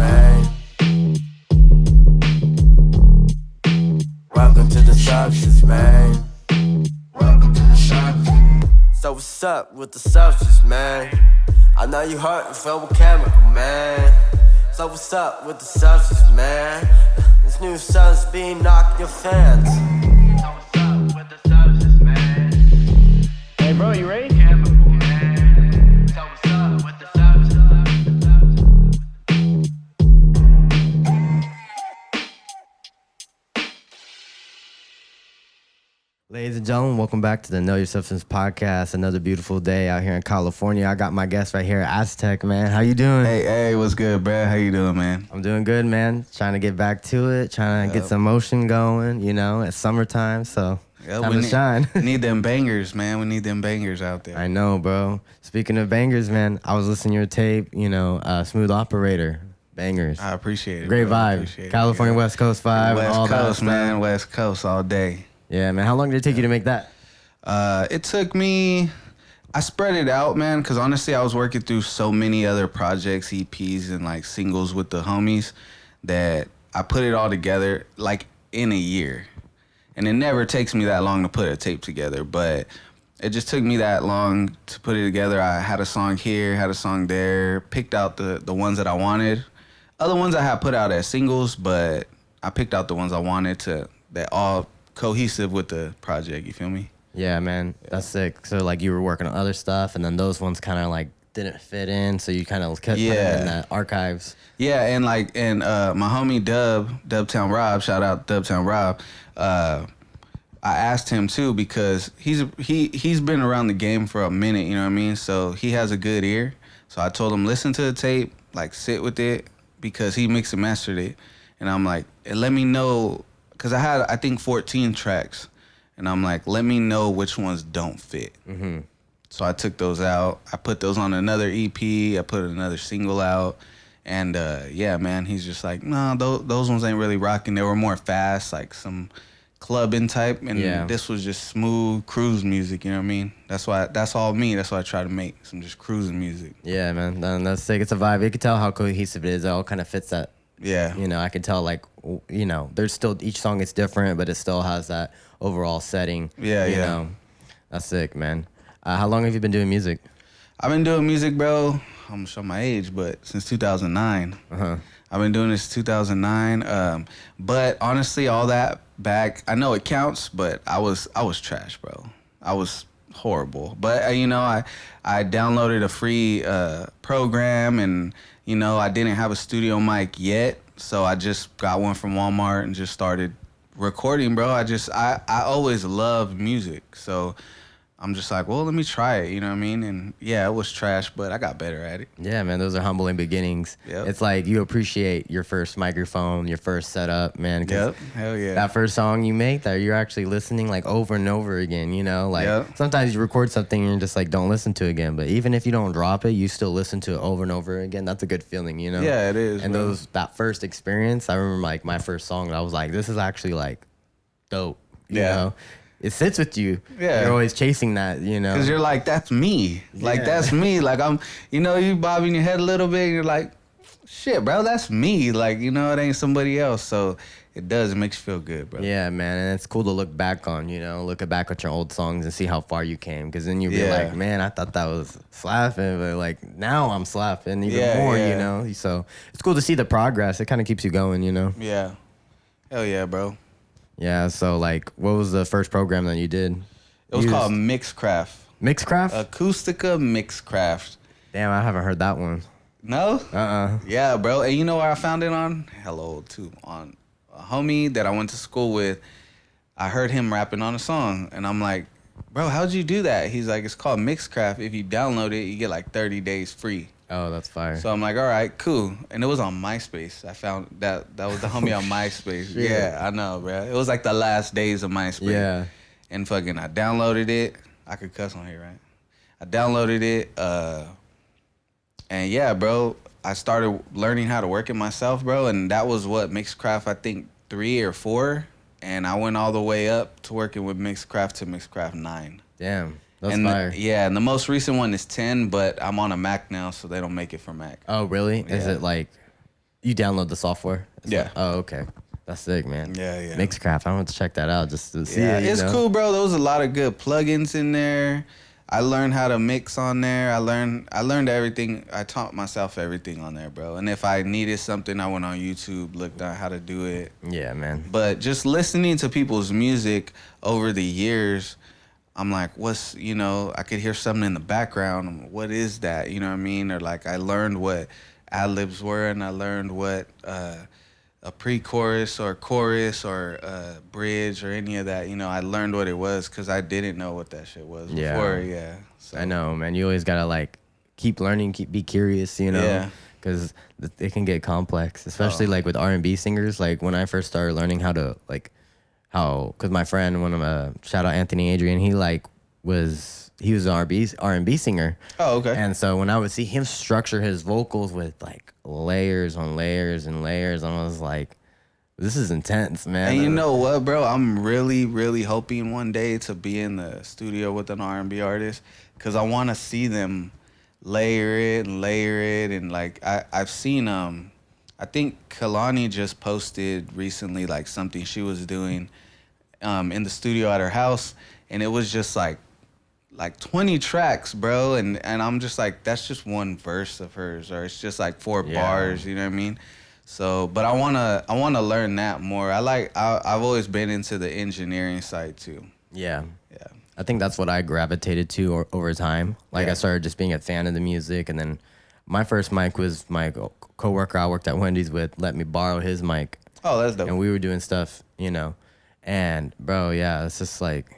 man. Welcome to the substance, man. Welcome to the substance. So what's up with the substance, man? I know you hurt and filled with chemical, man. So what's up with the substance, man? This new sun's being knocked your fans. So what's up with the substance, man? Hey bro, you ready? Chemical, man. So what's up with the substance? Ladies and gentlemen, welcome back to the Know Your Substance podcast. Another beautiful day out here in California. I got my guest right here, Aztek, man. How you doing? Hey, what's good, Brad? How you doing, man? I'm doing good, man. Trying to get back to it, trying to get some motion going, you know, it's summertime, so time to shine. We need them bangers, man. We need them bangers out there. I know, bro. Speaking of bangers, man, I was listening to your tape, you know, Smooth Operator. Bangers. I appreciate it. Great bro. vibe. Appreciate it, California yeah. West Coast vibe. West all Coast, that man. stuff. West Coast all day. Yeah, man. How long did it take you to make that? It took me, I spread it out, man, because honestly, I was working through so many other projects, EPs, and like singles with the homies that I put it all together like in a year. And it never takes me that long to put a tape together, but it just took me that long to put it together. I had a song here, had a song there, picked out the ones that I wanted. Other ones I had put out as singles, but I picked out the ones I wanted that all cohesive with the project, you feel me? Yeah, man, that's sick. So like you were working on other stuff, and then those ones kind of like didn't fit in, so you kind of kept putting them in the archives. Yeah, and my homie Dubtown Rob, shout out Dubtown Rob. I asked him too because he's been around the game for a minute, you know what I mean? So he has a good ear. So I told him listen to the tape, like sit with it, because he mixed and mastered it, and I'm like, let me know, because I had I think 14 tracks. And I'm like, let me know which ones don't fit. Mm-hmm. So I took those out. I put those on another EP. I put another single out. And yeah, man, he's just like, no, those ones ain't really rocking. They were more fast, like some clubbing type. And this was just smooth cruise music, you know what I mean? That's all me. That's what I try to make, some just cruising music. Yeah, man, that's sick. It's a vibe. You can tell how cohesive it is. It all kind of fits that. Yeah. You know, I can tell, like, you know, there's still, each song is different, but it still has that overall setting. Yeah, you know. That's sick, man. How long have you been doing music? I've been doing music, bro. I'm going to show my age, but since 2009. Uh-huh. I've been doing this 2009. But honestly, all that back, I know it counts, but I was trash, bro. I was horrible. But, you know, I downloaded a free program, and, you know, I didn't have a studio mic yet, so I just got one from Walmart and just started recording, bro. I always loved music, so I'm just like, well, let me try it, you know what I mean? And yeah, it was trash, but I got better at it. Yeah, man, those are humbling beginnings. Yep. It's like you appreciate your first microphone, your first setup, man. Yep, hell yeah. That first song you make that you're actually listening like over and over again, you know? Like sometimes you record something and you're just like, don't listen to it again. But even if you don't drop it, you still listen to it over and over again. That's a good feeling, you know? Yeah, it is. And bro. that first experience, I remember like my first song, and I was like, this is actually like dope, you know? It sits with you. Yeah. You're always chasing that, you know? Because you're like, that's me. Like, that's me. Like, I'm, you know, you bobbing your head a little bit, and you're like, shit, bro, that's me. Like, you know, it ain't somebody else. So it makes you feel good, bro. Yeah, man. And it's cool to look back on, you know, look back at your old songs and see how far you came. Because then you'll be like, man, I thought that was slapping, but like now I'm slapping even more, you know? So it's cool to see the progress. It kind of keeps you going, you know? Yeah. Hell yeah, bro. Yeah, so like, what was the first program that you did? It was called Mixcraft. Mixcraft? Acoustica Mixcraft. Damn, I haven't heard that one. No? Yeah, bro. And you know where I found it on? Hello, too. On a homie that I went to school with. I heard him rapping on a song, and I'm like, bro, how'd you do that? He's like, it's called Mixcraft. If you download it, you get like 30 days free. Oh, that's fire. So I'm like, all right, cool. And it was on MySpace. I found that was the homie on MySpace. Yeah, I know, bro. It was like the last days of MySpace. Yeah. And fucking I downloaded it. I could cuss on here, right? I downloaded it. And yeah, bro, I started learning how to work it myself, bro. And that was what, Mixcraft, I think 3 or 4. And I went all the way up to working with Mixcraft to Mixcraft 9. Damn. That's and fire. Yeah, and the most recent one is 10, but I'm on a Mac now, so they don't make it for Mac. Oh, really? Yeah. Is it like You download the software? Yeah. Oh, okay. That's sick, man. Yeah. Mixcraft. I want to check that out just to see it. It's cool, bro. There was a lot of good plugins in there. I learned how to mix on there. I learned everything. I taught myself everything on there, bro. And if I needed something, I went on YouTube, looked at how to do it. Yeah, man. But just listening to people's music over the years, I'm like, I could hear something in the background. What is that? You know what I mean? Or like I learned what ad-libs were, and I learned what a pre-chorus or chorus or bridge or any of that. I learned what it was because I didn't know what that shit was before. Yeah. So. I know, man. You always gotta like keep learning, be curious, Yeah. Because it can get complex, especially like with R&B singers. Like when I first started learning how to because my friend, shout out Anthony Adrian, he was an R&B singer. Oh, okay. And so when I would see him structure his vocals with like layers on layers and layers, I was like, this is intense, man. And you know what, bro? I'm really, really hoping one day to be in the studio with an R&B artist because I want to see them layer it. And like I've seen I think Kalani just posted recently like something she was doing in the studio at her house, and it was just like 20 tracks, bro, and I'm just like, that's just one verse of hers, or it's just like 4 bars, you know what I mean? So, but I wanna learn that more. I've always been into the engineering side too. Yeah. I think that's what I gravitated to over time. I started just being a fan of the music, and then my first mic was my coworker I worked at Wendy's with let me borrow his mic. Oh, that's dope. And we were doing stuff, and bro, yeah, it's just like,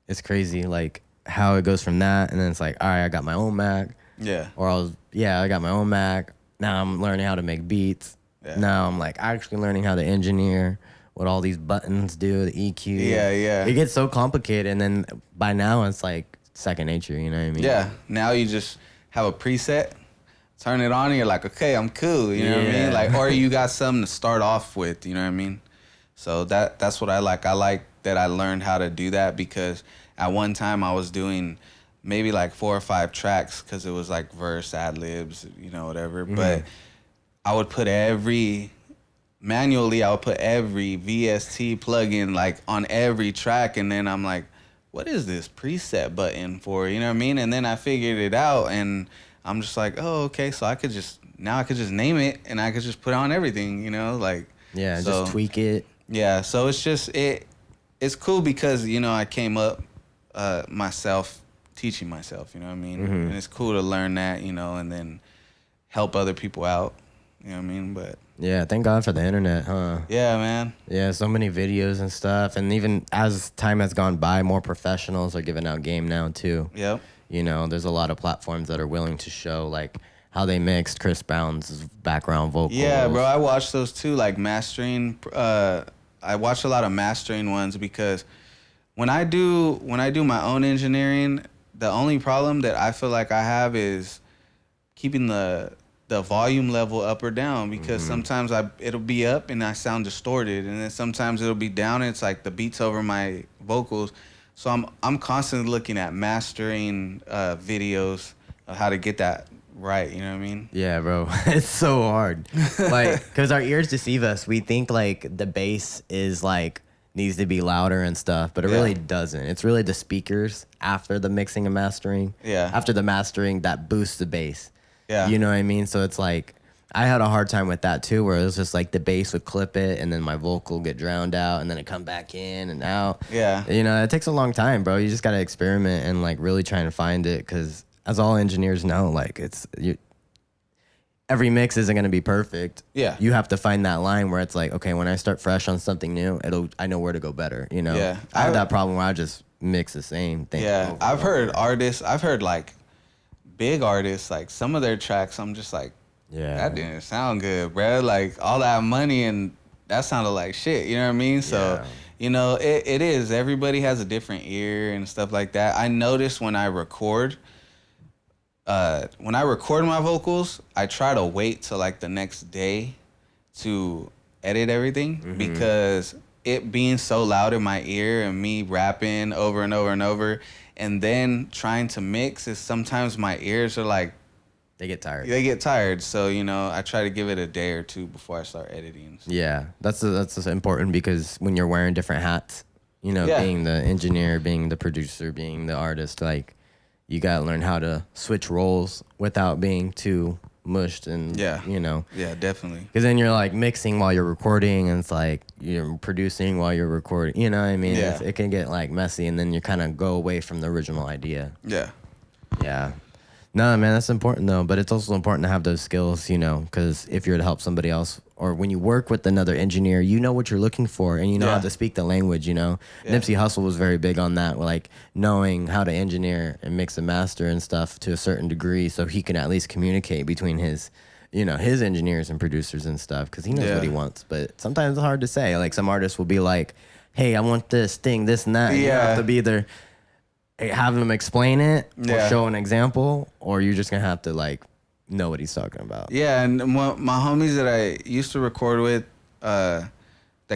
it's crazy, like how it goes from that, and then it's like, all right, I got my own Mac. Yeah. Or I got my own Mac. Now I'm learning how to make beats. Yeah. Now I'm like actually learning how to engineer, what all these buttons do, the EQ. Yeah. It gets so complicated, and then by now it's like second nature, you know what I mean? Yeah. Now you just have a preset, turn it on, and you're like, okay, I'm cool. You know what I mean? Like, or you got something to start off with. You know what I mean? So that's what I like. I like that I learned how to do that because at one time I was doing maybe like 4 or 5 tracks because it was like verse, ad-libs, whatever. Mm-hmm. But I would put every VST plugin like on every track, and then I'm like, what is this preset button for? You know what I mean? And then I figured it out, and I'm just like, oh, okay, so I could just name it, and I could just put on everything, just tweak it. Yeah, so it's just it's cool because I came up myself teaching myself, you know what I mean? Mm-hmm. And it's cool to learn that, and then help other people out, you know what I mean? But yeah, thank God for the internet, huh? Yeah, man. Yeah, so many videos and stuff, and even as time has gone by, more professionals are giving out game now too. Yep. There's a lot of platforms that are willing to show like how they mixed Chris Brown's background vocals. Yeah, bro, I watched those too, like mastering. I watched a lot of mastering ones because when I do my own engineering, the only problem that I feel like I have is keeping the volume level up or down because sometimes it'll be up and I sound distorted, and then sometimes it'll be down and it's like the beats over my vocals. So I'm constantly looking at mastering videos of how to get that right, you know what I mean? Yeah, bro. It's so hard. Like, because our ears deceive us. We think like the bass is like needs to be louder and stuff, but it really doesn't. It's really the speakers after the mixing and mastering. Yeah. After the mastering that boosts the bass. Yeah. You know what I mean? So it's like I had a hard time with that too, where it was just like the bass would clip it and then my vocal get drowned out and then it come back in and out. Yeah. It takes a long time, bro. You just got to experiment and like really trying to find it, because as all engineers know, like every mix isn't going to be perfect. Yeah. You have to find that line where it's like, okay, when I start fresh on something new, I know where to go better, Yeah. I have that problem where I just mix the same thing. Yeah. I've heard like big artists, like some of their tracks, I'm just like, that didn't sound good, bro. Like all that money and that sounded like shit, you know what I mean? So, it is. Everybody has a different ear and stuff like that. I notice when I record my vocals, I try to wait till like the next day to edit everything because it being so loud in my ear and me rapping over and over and over and then trying to mix is sometimes my ears are like They get tired. They get tired. So, you know, I try to give it a day or two before I start editing. Yeah, that's important because when you're wearing different hats, you know, being the engineer, being the producer, being the artist, like you gotta learn how to switch roles without being too mushed and you know. Yeah, definitely. Because then you're like mixing while you're recording, and it's like you're producing while you're recording. You know what I mean? Yeah. It can get like messy, and then you kind of go away from the original idea. Yeah. Yeah. No, man, that's important though. But it's also important to have those skills, you know, because if you're to help somebody else, or when you work with another engineer, you know what you're looking for, and you know how to speak the language. You know, Nipsey Hussle was very big on that, like knowing how to engineer and mix and master and stuff to a certain degree, so he can at least communicate between his, you know, his engineers and producers and stuff, because he knows what he wants. But sometimes it's hard to say. Like some artists will be like, "Hey, I want this thing, this and that." And you have to be either have them explain it or show an example, or you're just gonna have to like know what he's talking about. Yeah, and my homies that I used to record with, that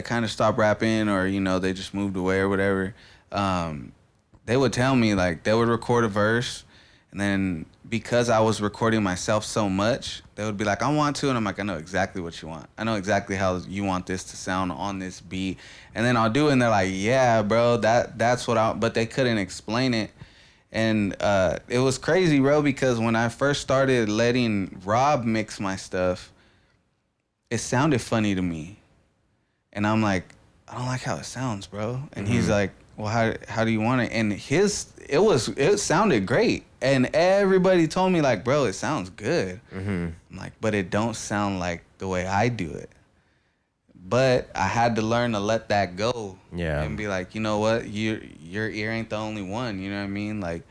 kind of stopped rapping, or you know, they just moved away or whatever. They would tell me, like, they would record a verse, and then because I was recording myself so much, they would be like, "I want to," and I'm like, "I know exactly what you want. I know exactly how you want this to sound on this beat." And then I'll do it, and they're like, "Yeah, bro, that's what I." But they couldn't explain it, and it was crazy, bro, because when I first started letting Rob mix my stuff, it sounded funny to me, and I'm like, "I don't like how it sounds, bro." And he's like, "Well, how do you want it?" And it sounded great, and everybody told me like, "Bro, it sounds good." I'm like, "But it don't sound like the way I do it." But I had to learn to let that go, and be like, you know what, your ear ain't the only one. You know what I mean? Like,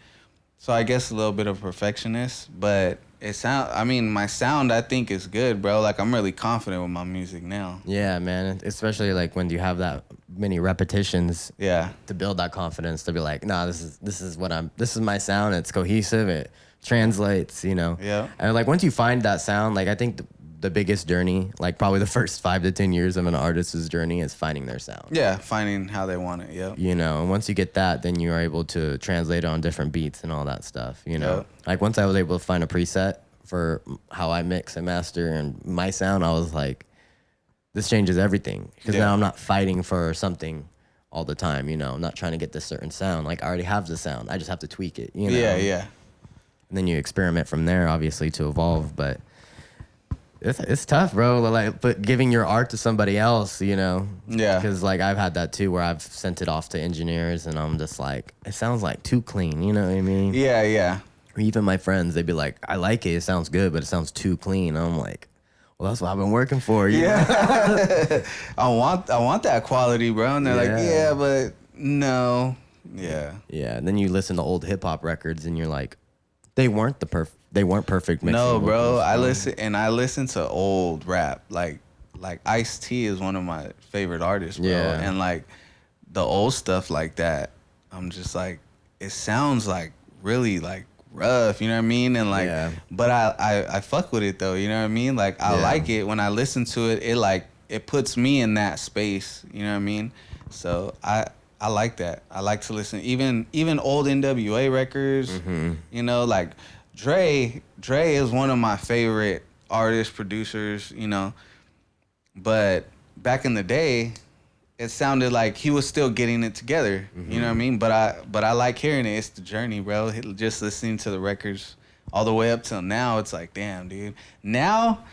so I guess a little bit of perfectionist, but my sound I think is good, bro. Like, I'm really confident with my music now. Yeah, man. Especially like when you have that many repetitions. To build that confidence, to be like, nah, this is my sound. It's cohesive. It translates, you know. Yeah. And like once you find that sound, like I think the biggest journey, like probably the first 5 to 10 years of an artist's journey, is finding their sound. Yeah, finding how they want it. Yeah. You know, and once you get that, then you're able to translate it on different beats and all that stuff. You know, like once I was able to find a preset for how I mix and master and my sound, I was like, this changes everything, because now I'm not fighting for something all the time. You know, I'm not trying to get this certain sound. Like I already have the sound. I just have to tweak it. You know. Yeah. And then you experiment from there, obviously, to evolve, but. It's tough, bro. Like, but giving your art to somebody else, you know. Yeah. Because like I've had that too, where I've sent it off to engineers, and I'm just like, it sounds like too clean. You know what I mean? Yeah. Or even my friends, they'd be like, I like it. It sounds good, but it sounds too clean. And I'm like, well, that's what I've been working for. You know? I want that quality, bro. And they're like, yeah, but no. Yeah. Yeah. And then you listen to old hip hop records, and you're like, they weren't perfect mixing. No, bro. vocals. I listen to old rap. Like Ice-T is one of my favorite artists, bro. Yeah. And like the old stuff like that, I'm just like, it sounds like really like rough, you know what I mean? And like, but I fuck with it though, you know what I mean? Like I like it when I listen to it. It puts me in that space, you know what I mean? So I like that. I like to listen, even old NWA records. You know, like Dre is one of my favorite artists, producers. You know, but back in the day, it sounded like he was still getting it together. You know what I mean? But I like hearing it. It's the journey, bro. Just listening to the records all the way up till now, it's like, damn, dude. Now,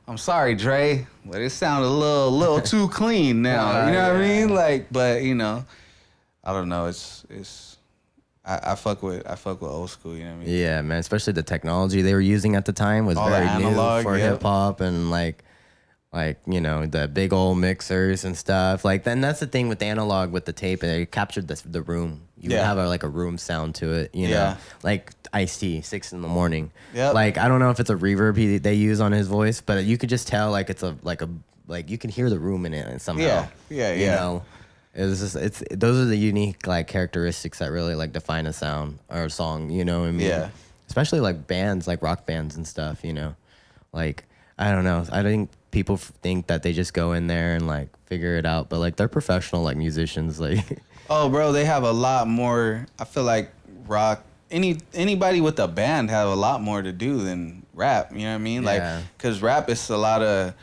I'm sorry, Dre, but it sounded a little too clean now. You know what I mean? Like, but you know. I don't know. I fuck with old school. You know what I mean? Yeah, man. Especially the technology they were using at the time was all very analog, new for hip hop, and like you know, the big old mixers and stuff. Like then that's the thing with the analog, with the tape, and it captured the room. You would have a room sound to it. You know, like Ice-T, 6 a.m. Like I don't know if it's a reverb they use on his voice, but you could just tell like it's like you can hear the room in it somehow. Yeah. You know. Those are the unique like characteristics that really like define a sound or a song, you know what I mean? Yeah. Especially like bands, like rock bands and stuff, you know? Like, I don't know. I think people think that they just go in there and like figure it out, but like they're professional like musicians. Like, oh, bro, they have a lot more. I feel like anybody with a band have a lot more to do than rap. You know what I mean? Yeah. Like, cause rap is a lot of,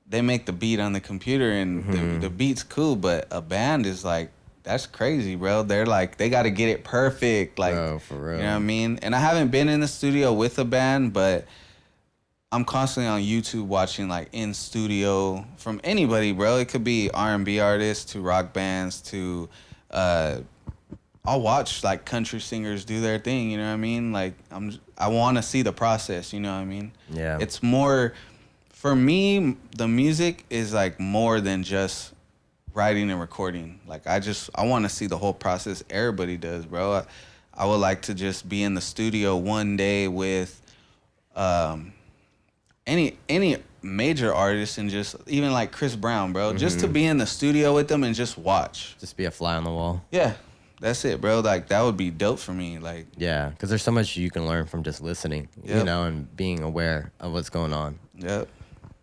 they make the beat on the computer and the beat's cool, but a band is like, that's crazy, bro. They're like, they got to get it perfect. Like, Bro, for real. You know what I mean? And I haven't been in the studio with a band, but I'm constantly on YouTube watching like in studio from anybody, bro. It could be R&B artists to rock bands to, I'll watch like country singers do their thing. You know what I mean? Like I want to see the process. You know what I mean? Yeah. It's more, for me, the music is like more than just writing and recording. Like I want to see the whole process. Everybody does, bro. I would like to just be in the studio one day with any major artist and just even like Chris Brown, bro. Just to be in the studio with them and just watch. Just be a fly on the wall. Yeah. That's it, bro. Like that would be dope for me. Like Yeah, because there's so much you can learn from just listening, you know, and being aware of what's going on. Yep.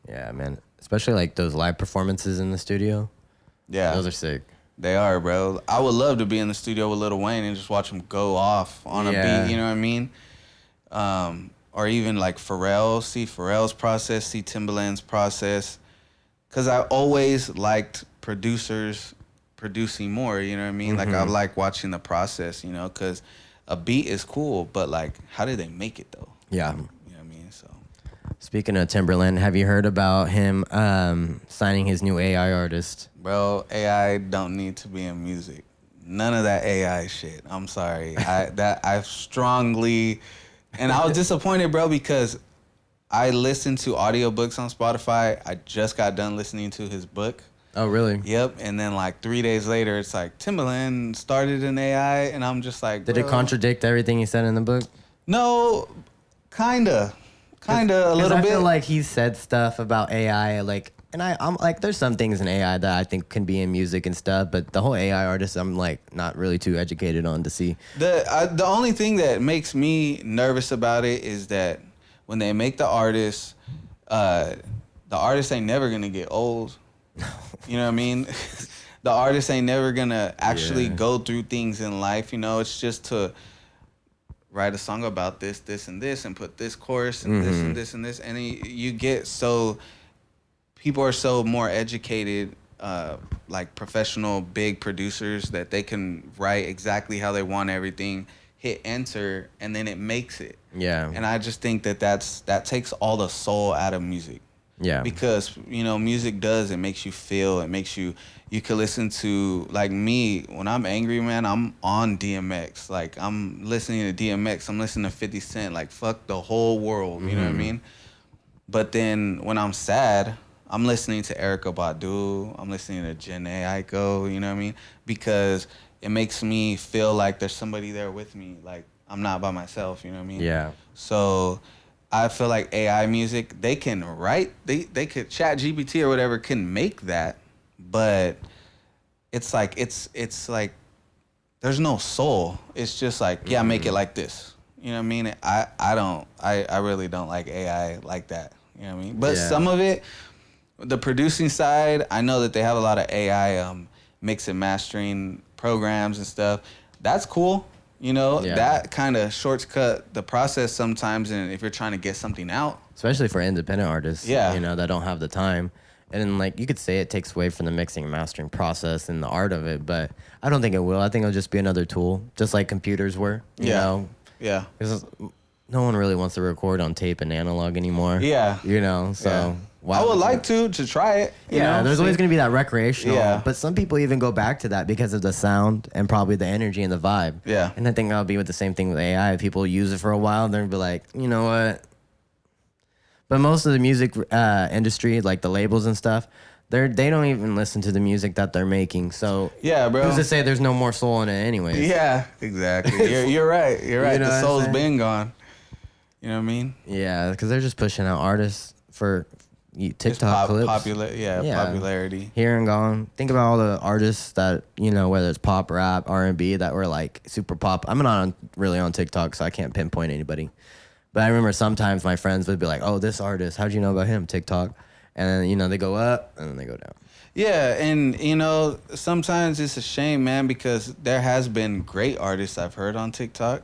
Yeah, man. Especially like those live performances in the studio. Yeah. Those are sick. They are, bro. I would love to be in the studio with Lil Wayne and just watch him go off on a beat, you know what I mean? Or even like Pharrell, see Pharrell's process, see Timbaland's process. Because I always liked producers producing more, you know what I mean? Like I like watching the process, you know, because a beat is cool, but like how did they make it though? Yeah. You know what I mean? So Speaking of Timberland, have you heard about him signing his new AI artist? bro, AI don't need to be in music. None of that AI shit. I'm sorry. I strongly, and I was disappointed, bro, because I listened to audiobooks on Spotify. I just got done listening to his book. Oh, really? Yep. And then like 3 days later, it's like Timbaland started an AI, and I'm just like, Did it contradict everything he said in the book? No, kinda a little I bit. feel like he said stuff about AI, like, and I'm like, there's some things in AI that I think can be in music and stuff, but the whole AI artist, I'm like not really too educated on to see. The only thing that makes me nervous about it is that when they make the artist ain't never gonna get old. You know what I mean? The artist ain't never gonna actually go through things in life. You know, it's just to write a song about this, this, and this, and put this chorus and this and this and this, and you get so people are so more educated, like professional big producers, that they can write exactly how they want everything, hit enter, and then it makes it. Yeah. And I just think that takes all the soul out of music. Yeah. Because, you know, music it makes you feel, it makes you could listen to, like me, when I'm angry, man, I'm on DMX. Like, I'm listening to DMX, I'm listening to 50 Cent, like, fuck the whole world, you know what I mean? But then when I'm sad, I'm listening to Erykah Badu, I'm listening to Jhené Aiko, you know what I mean? Because it makes me feel like there's somebody there with me, like, I'm not by myself, you know what I mean? Yeah. So I feel like AI music, they can write, they could, chat GPT or whatever can make that, but it's like there's no soul. It's just like, yeah, make it like this. You know what I mean? I really don't like AI like that. You know what I mean? But some of it, the producing side, I know that they have a lot of AI mix and mastering programs and stuff. That's cool. You know, that kind of shortcut the process sometimes, and if you're trying to get something out. Especially for independent artists, Yeah. you know, that don't have the time. And then, like, you could say it takes away from the mixing and mastering process and the art of it, but I don't think it will. I think it'll just be another tool, just like computers were, you know? Yeah. Because no one really wants to record on tape and analog anymore. Yeah. You know, so... I would like to try it. You know? There's always going to be that recreational. Yeah. But some people even go back to that because of the sound and probably the energy and the vibe. Yeah. And I think that'll be with the same thing with AI. People use it for a while, they'll be like, you know what? But most of the music industry, like the labels and stuff, they don't even listen to the music that they're making. So yeah, bro. Who's to say there's no more soul in it anyways? Yeah, exactly. You're right. You're right. You know The soul's saying? been gone. You know what I mean? Yeah, because they're just pushing out artists for TikTok clips. Popularity. Here and gone. Think about all the artists that, you know, whether it's pop, rap, R&B, that were like super pop. I'm not really on TikTok, so I can't pinpoint anybody. But I remember sometimes my friends would be like, oh, this artist, how'd you know about him? TikTok. And then, you know, they go up and then they go down. Yeah, and, you know, sometimes it's a shame, man, because there has been great artists I've heard on TikTok.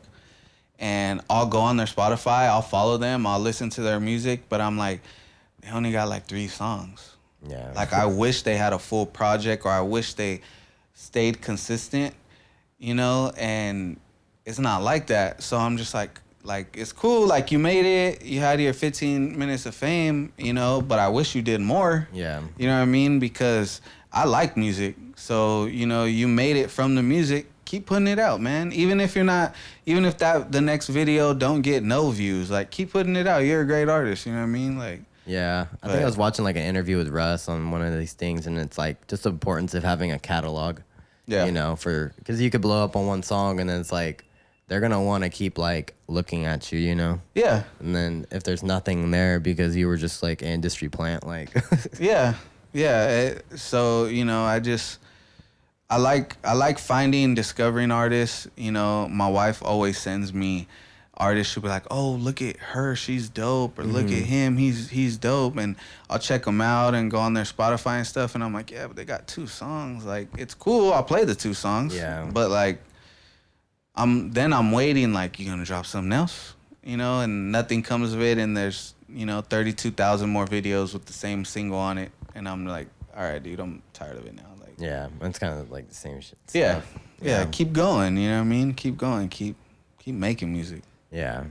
and I'll go on their Spotify, I'll follow them, I'll listen to their music, but I'm like, they only got like 3 songs. Yeah. Like, I wish they had a full project, or I wish they stayed consistent, you know, and it's not like that. So I'm just like, it's cool, like, you made it, you had your 15 minutes of fame, you know, but I wish you did more. Yeah. You know what I mean? Because I like music. So, you know, you made it from the music. Keep putting it out, man. Even if the next video don't get no views, like, keep putting it out. You're a great artist, you know what I mean? Like, yeah. I think I was watching like an interview with Russ on one of these things, and it's like just the importance of having a catalog. Yeah. You know, because you could blow up on one song, and then it's like they're gonna want to keep like looking at you, you know. Yeah. And then if there's nothing there because you were just like an industry plant, like. Yeah. So, you know, I like finding, discovering artists. You know, my wife always sends me artists. She'll be like, oh, look at her, she's dope, or look at him, he's dope, and I'll check them out and go on their Spotify and stuff, and I'm like, yeah, but they got 2 songs. Like, it's cool, I'll play the 2 songs. Yeah. But like, I'm waiting, like, you gonna drop something else, you know, and nothing comes of it, and there's, you know, 32,000 more videos with the same single on it, and I'm like, all right, dude, I'm tired of it now. Like, Yeah, it's kind of like the same shit. yeah, stuff. yeah, keep going, you know what I mean? Keep going, keep making music. Yeah.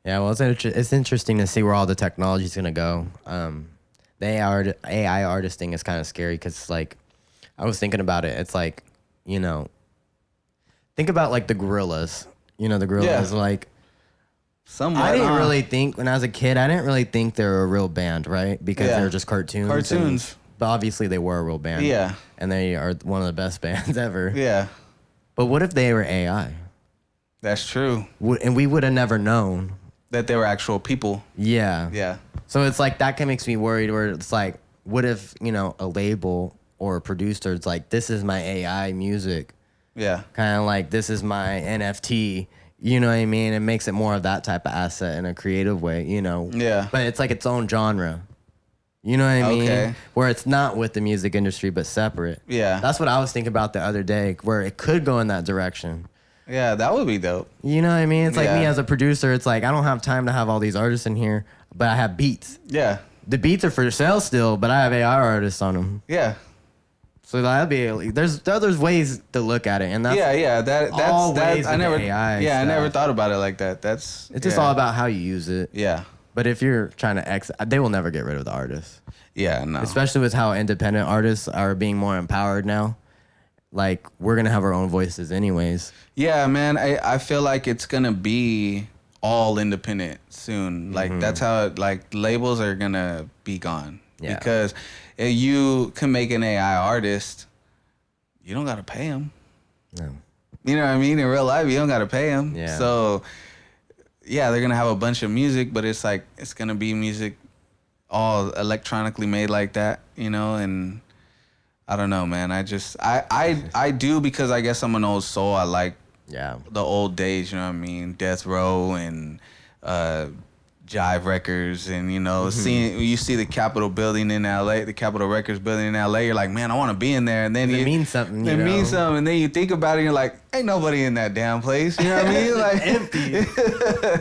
Yeah, well, it's interesting to see where all the technology is going to go. The AI artist thing is kind of scary because, like, I was thinking about it. It's like, you know, think about, like, the Gorillas. You know, the Gorillas, like, Somewhat, I didn't really think, when I was a kid, I didn't really think they were a real band, right? Because they were just cartoons. But obviously they were a real band. Yeah. And they are one of the best bands ever. Yeah. But what if they were AI? That's true. And we would have never known. That they were actual people. Yeah. Yeah. So it's like, that makes me worried, where it's like, what if, you know, a label or a producer, it's like, this is my AI music. Yeah. Kind of like, this is my NFT. You know what I mean? It makes it more of that type of asset in a creative way, you know? Yeah. But it's like its own genre. You know what I mean? Okay. Where it's not with the music industry, but separate. Yeah. That's what I was thinking about the other day, where it could go in that direction. Yeah, that would be dope. You know what I mean? It's like Yeah. me as a producer, it's like, I don't have time to have all these artists in here, but I have beats. Yeah. The beats are for sale still, but I have AI artists on them. Yeah. So that'd be, there's ways to look at it, and that's That's ways I with never the AI I stuff. never thought about it like that. It's just all about how you use it. Yeah. But if you're trying to they will never get rid of the artists. Yeah, no. Especially with how independent artists are being more empowered now. Like, we're going to have our own voices anyways. Yeah, man, I feel like it's gonna be all independent soon. Like, that's how labels are gonna be gone. Yeah. Because if you can make an AI artist, you don't gotta pay him. No. You know what I mean? In real life, you don't gotta pay him. Yeah. So, yeah, they're gonna have a bunch of music, but it's like, it's gonna be music all electronically made like that, you know? And I don't know, man. I do, because I guess I'm an old soul. I like Yeah. the old days, you know what I mean? Death Row and Jive Records, and, you know, seeing, you see the Capitol building in LA, the Capitol Records building in LA, you're like, man, I want to be in there. And then It means something, It you know? means something. And then you think about it, you're like, ain't nobody in that damn place. You know what I mean? Like, Empty.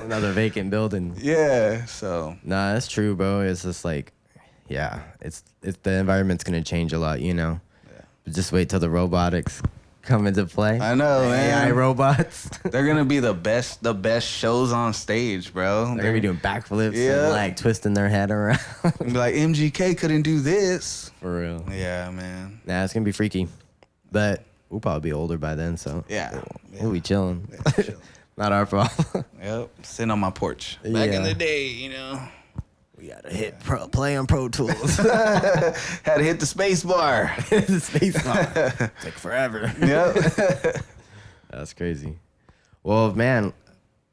Another vacant building. yeah. So, Nah, that's true, bro. It's just like, yeah, it's the environment's gonna change a lot, you know. But just wait till the robotics come into play. I know, man. AI robots. They're going to be the best shows on stage, bro. They're gonna be doing backflips Yeah. and like twisting their head around. Be like, MGK couldn't do this. For real. Yeah, man. Nah, it's gonna be freaky. But we'll probably be older by then, so Yeah. we'll be chilling. Chill. Not our problem. Yep. Sitting on my porch. Back in Yeah. the day, you know. We gotta play on Pro Tools. Had to hit the space bar. The space bar. It's like forever. Yep. That's crazy. Well, man,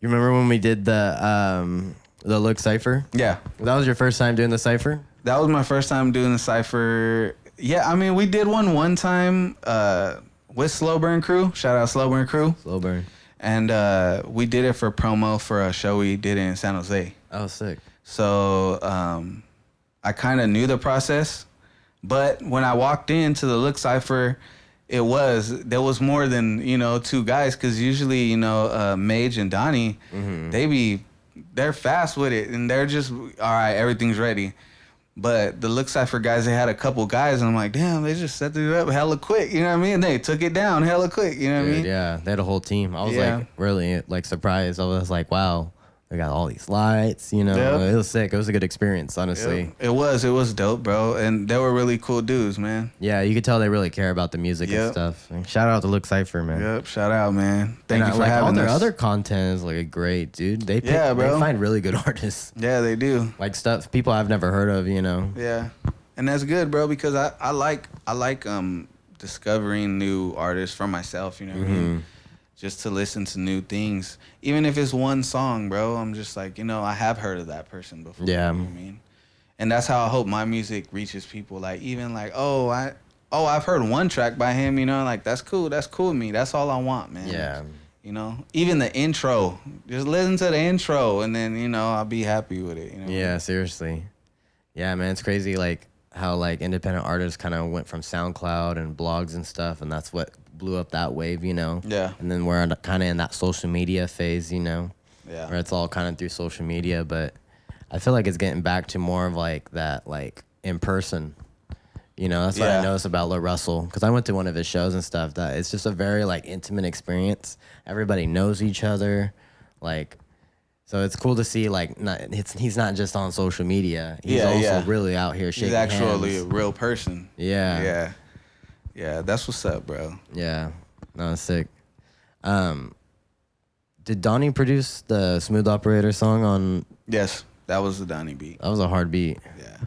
you remember when we did the Look Cypher? Yeah. That was your first time doing the Cypher? That was my first time doing the Cypher. Yeah, I mean, we did one time with Slow Burn Crew. Shout out Slow Burn Crew. Slow burn. And we did it for promo for a show we did in San Jose. Oh, sick. So I kind of knew the process. But when I walked into the Look Cypher, There was more than, you know, two guys, because usually, you know, Mage and Donnie, they're fast with it, and they're just, all right, everything's ready. But the Look Cypher guys, they had a couple guys, and I'm like, damn, they just set it up hella quick, you know what I mean? They took it down hella quick, you know what I mean? Yeah, they had a whole team. I was like really like surprised. I was like, wow. They got all these lights, you know. It was sick. It was a good experience, honestly. It was dope, bro. And they were really cool dudes, man. Yeah, you could tell they really care about the music and stuff. And shout out to Look Cypher, man. Yep, shout out, man. Thank you for having all their us. other content is like great, dude. They find really good artists. Yeah, they do. Like stuff people I've never heard of, you know. Yeah, and that's good, bro, because I like discovering new artists for myself. You know what I mean? Just to listen to new things. Even if it's one song, bro, I'm just like, you know, I have heard of that person before. Yeah. You know what I mean? And that's how I hope my music reaches people. Like, even like, I've heard one track by him, you know, like, that's cool with me. That's all I want, man. Yeah. You know, even the intro, just listen to the intro, and then, you know, I'll be happy with it. You know? Yeah, seriously. Yeah, man, it's crazy, like, how, like, independent artists kind of went from SoundCloud and blogs and stuff, and that's what blew up that wave, you know? Yeah. And then we're kind of in that social media phase, you know? Yeah. Where it's all kind of through social media, but I feel like it's getting back to more of, like, that, like, in person. You know, that's what I noticed about Lil Russell, because I went to one of his shows and stuff, that it's just a very, like, intimate experience. Everybody knows each other, like... So it's cool to see, like, he's not just on social media. He's also really out here shaking hands. He's actually a real person. Yeah. Yeah, that's what's up, bro. Yeah. No, it's sick. Did Donnie produce the Smooth Operator song on... Yes, that was the Donnie beat. That was a hard beat. Yeah.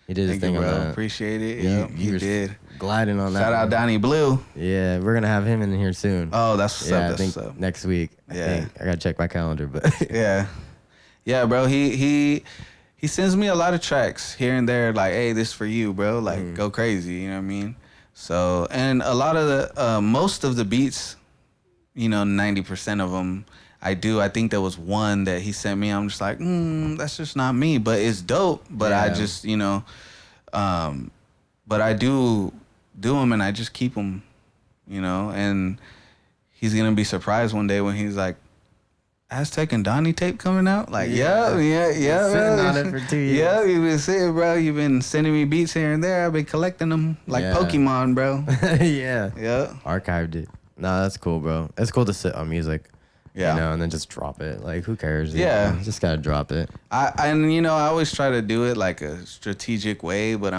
He did his thing on that. Appreciate it. Yeah, he did. Gliding on that. Shout out Donnie Blue. Yeah, we're going to have him in here soon. Oh, that's what's up. I think next week. Yeah. I got to check my calendar, but... Yeah, bro. He sends me a lot of tracks here and there, like, hey, this for you, bro. Like, go crazy, you know what I mean? So, and a lot of the, most of the beats, you know, 90% of them, I think there was one that he sent me. I'm just like, that's just not me, but it's dope. But I just, you know, but I do them, and I just keep them, you know, and he's going to be surprised one day when he's like, Aztek and Donnie tape coming out? Like, yeah. Sitting on it for 2 years. Yeah, you've been saying, bro, you've been sending me beats here and there. I've been collecting them like Pokemon, bro. Yeah. Archived it. No, that's cool, bro. It's cool to sit on music. Yeah. You know, and then just drop it. Like, who cares? Yeah. You just gotta drop it. And you know, I always try to do it like a strategic way, but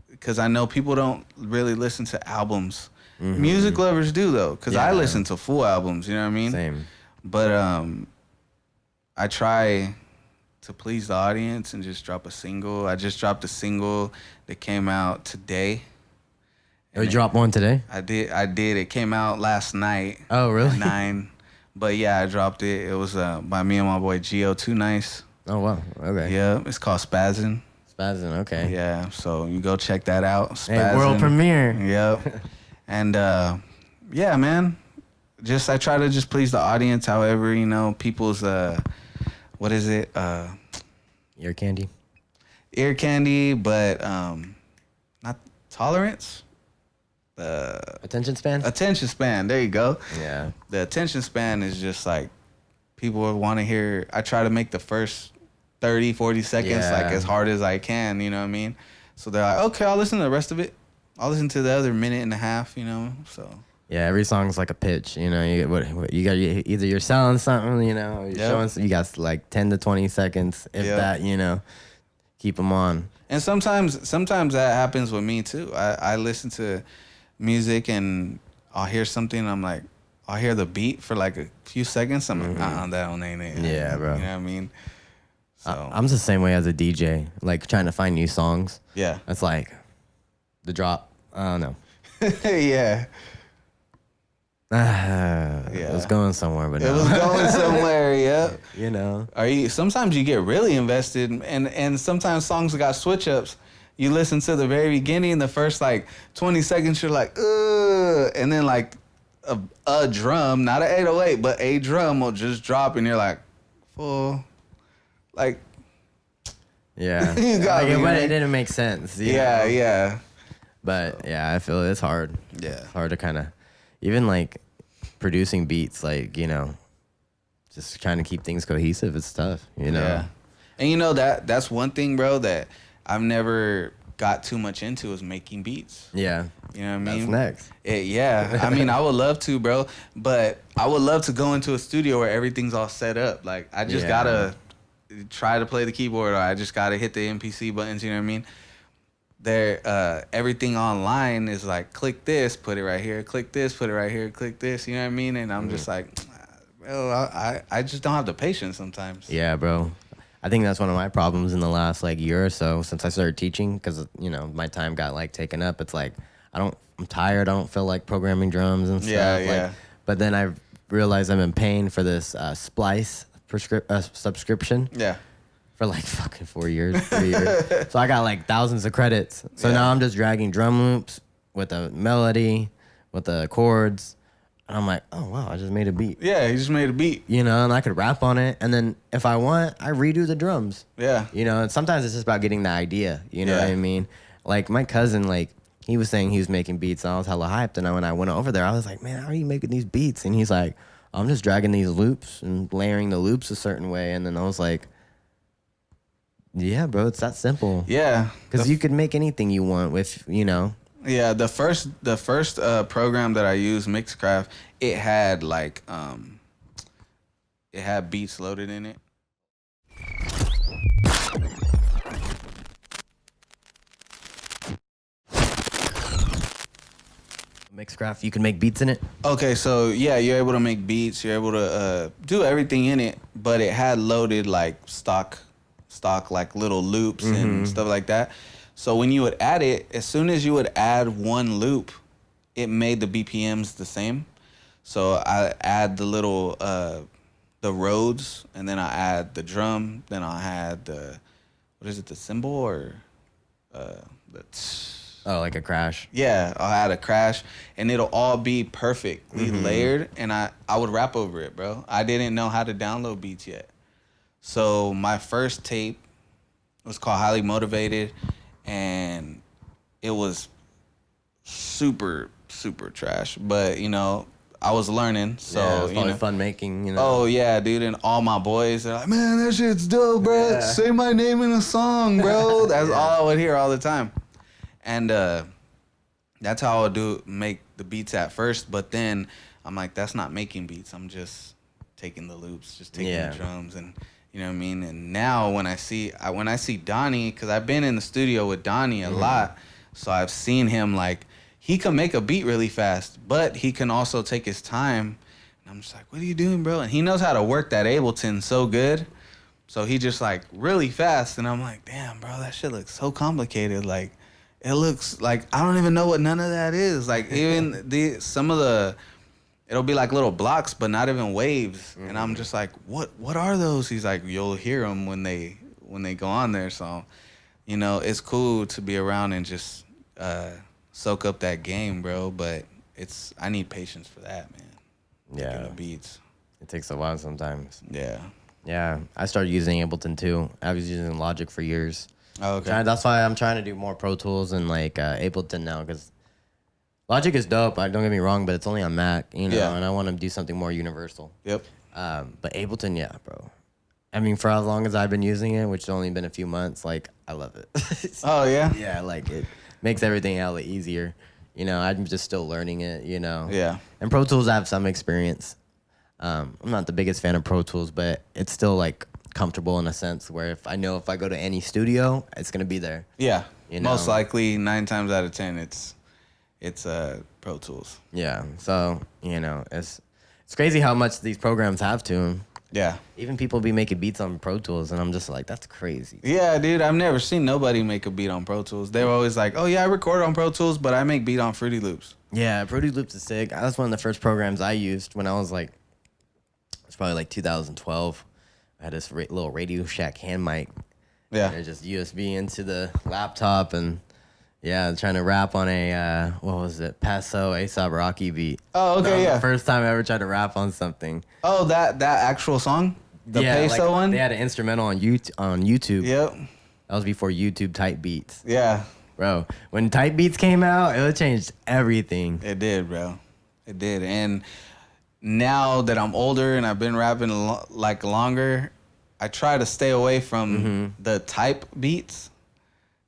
because I know people don't really listen to albums. Music lovers do, though, because I listen to full albums, you know what I mean? Same. But I try to please the audience and just drop a single. I just dropped a single that came out today. You dropped one today? I did. It came out last night. Oh, really? At 9. But yeah, I dropped it. It was by me and my boy Gio Too Nice. Oh, wow. Okay. Yeah, it's called Spazzin'. Spazzin', okay. Yeah, so you go check that out. Spazzin'. Hey, world premiere. Yep. And yeah, man. I try to just please the audience. However, you know, people's what is it? Ear candy. Ear candy, but not tolerance. Attention span. Attention span. There you go. Yeah. The attention span is just like people want to hear. I try to make the first 30, 40 seconds like as hard as I can. You know what I mean? So they're like, okay, I'll listen to the rest of it. I'll listen to the other minute and a half. You know, so. Yeah, every song's like a pitch, you know. You got either you're selling something, you know, or you're showing. You got like 10 to 20 seconds, if that, you know. Keep them on. And sometimes that happens with me too. I listen to music and I'll hear something. I'm like, I'll hear the beat for like a few seconds. I'm like, that one ain't it. Yeah, bro. You know what I mean? So I'm the same way as a DJ, like trying to find new songs. Yeah, it's like the drop. I don't know. Yeah. It was going somewhere, but it was going somewhere. Yeah, you know. Sometimes you get really invested, and sometimes songs got switch ups. You listen to the very beginning, the first like 20 seconds, you're like, and then like a drum, not an 808, but a drum will just drop, and you're like, full, like, yeah, you got but it didn't make sense. Yeah. But yeah, I feel it's hard. Yeah. It's hard to kind of, even like producing beats, like, you know, just trying to keep things cohesive. It's tough, you know? Yeah. And that's one thing, bro, that I've never got too much into is making beats. Yeah. You know what I mean? That's next. Yeah. I mean, I would love to, bro, but I would love to go into a studio where everything's all set up. Like, I just gotta try to play the keyboard, or I just gotta hit the MPC buttons, you know what I mean? Everything online is like, click this, put it right here, click this, put it right here, click this, you know what I mean? And I'm just like, bro, I just don't have the patience sometimes. Yeah, bro. I think that's one of my problems in the last like year or so since I started teaching, because, you know, my time got like taken up. It's like, I'm tired. I don't feel like programming drums and stuff. Yeah. Like, but then I realized I'm in paying for this Splice subscription. Yeah. For like fucking 3 years. So I got like thousands of credits. So now I'm just dragging drum loops with a melody, with the chords. And I'm like, oh, wow, I just made a beat. Yeah, he just made a beat. You know, and I could rap on it. And then if I want, I redo the drums. Yeah. You know, and sometimes it's just about getting the idea. You know what I mean? Like my cousin, like, he was saying he was making beats, and I was hella hyped. And when I went over there, I was like, man, how are you making these beats? And he's like, I'm just dragging these loops and layering the loops a certain way. And then I was like, yeah, bro, it's that simple. Yeah. Because you could make anything you want with, you know. Yeah, the first program that I used, Mixcraft, it had like it had beats loaded in it. Mixcraft, you can make beats in it. Okay, so yeah, you're able to make beats, you're able to do everything in it, but it had loaded like stock like little loops and stuff like that. So when you would add it, as soon as you would add one loop, it made the BPMs the same. So I add the little the Rhodes, and then I add the drum, then I had the the cymbal or Like a crash. Yeah, I'll add a crash, and it'll all be perfectly layered, and I would rap over it, bro. I didn't know how to download beats yet. So my first tape was called Highly Motivated, and it was super, super trash. But, you know, I was learning, so, it's probably fun making, you know. Oh, yeah, dude, and all my boys are like, man, that shit's dope, bro. Yeah. Say my name in a song, bro. That's all I would hear all the time. And that's how I would make the beats at first. But then I'm like, that's not making beats. I'm just taking the loops, just taking the drums, and you know what I mean. And now when I see Donnie, because I've been in the studio with Donnie a lot, so I've seen him like he can make a beat really fast, but he can also take his time. And I'm just like, what are you doing, bro? And he knows how to work that Ableton so good. So he just like really fast, and I'm like, damn, bro, that shit looks so complicated. Like, it looks like I don't even know what none of that is. Like even it'll be like little blocks, but not even waves. And I'm just like, what are those? He's like, you'll hear them when they go on there. So, you know, it's cool to be around and just soak up that game, bro. But I need patience for that, man. Yeah. Making the beats. It takes a while sometimes. Yeah. Yeah. I started using Ableton too. I was using Logic for years. Oh, okay. That's why I'm trying to do more Pro Tools and like Ableton now, because Logic is dope. Don't get me wrong, but it's only on Mac, you know, and I want to do something more universal. Yep. But Ableton, yeah, bro. I mean, for as long as I've been using it, which has only been a few months, like I love it. Oh yeah. Yeah, like it makes everything hella easier. You know, I'm just still learning it. You know. Yeah. And Pro Tools, I have some experience. I'm not the biggest fan of Pro Tools, but it's still like comfortable in a sense where if I go to any studio, it's gonna be there. Yeah. You know? Most likely 9 times out of 10, it's Pro Tools. Yeah. So you know, it's crazy how much these programs have to them. Yeah. Even people be making beats on Pro Tools, and I'm just like, that's crazy. Yeah, dude. I've never seen nobody make a beat on Pro Tools. They're always like, oh yeah, I record on Pro Tools, but I make beat on Fruity Loops. Yeah, Fruity Loops is sick. That's one of the first programs I used when I was like, it's probably like 2012. I had this little Radio Shack hand mic. Yeah. And just USB into the laptop, and yeah, trying to rap on a what was it, Paso A$AP Rocky beat. Oh, okay, That was yeah. the first time I ever tried to rap on something. Oh, that actual song, the Peso one. They had an instrumental on YouTube. Yep. That was before YouTube type beats. Yeah. Bro, when type beats came out, it changed everything. It did, bro. It did. And now that I'm older and I've been rapping like longer, I try to stay away from the type beats.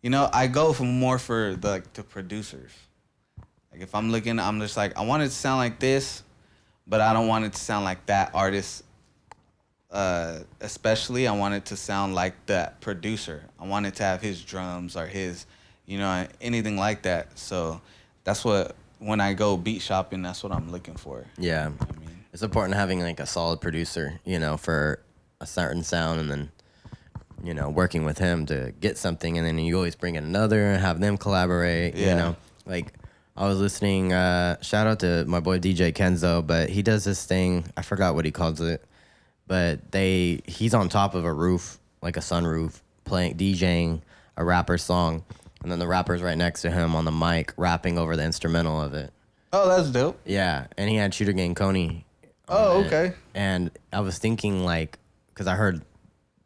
You know, I go for more for the producers. Like if I'm looking, I'm just like, I want it to sound like this, but I don't want it to sound like that artist. Especially, I want it to sound like that producer. I want it to have his drums or his, you know, anything like that. So that's what, when I go beat shopping, that's what I'm looking for. Yeah. You know what I mean? It's important having like a solid producer, you know, for a certain sound, and then, you know, working with him to get something, and then you always bring in another and have them collaborate, you know. Like I was listening, shout out to my boy DJ Kenzo, but he does this thing, I forgot what he calls it, but he's on top of a roof, like a sunroof, playing, DJing a rapper song, and then the rapper's right next to him on the mic rapping over the instrumental of it. Oh, that's dope. Yeah, and he had Shooter Gang Coney. Oh, okay. And I was thinking, like, because I heard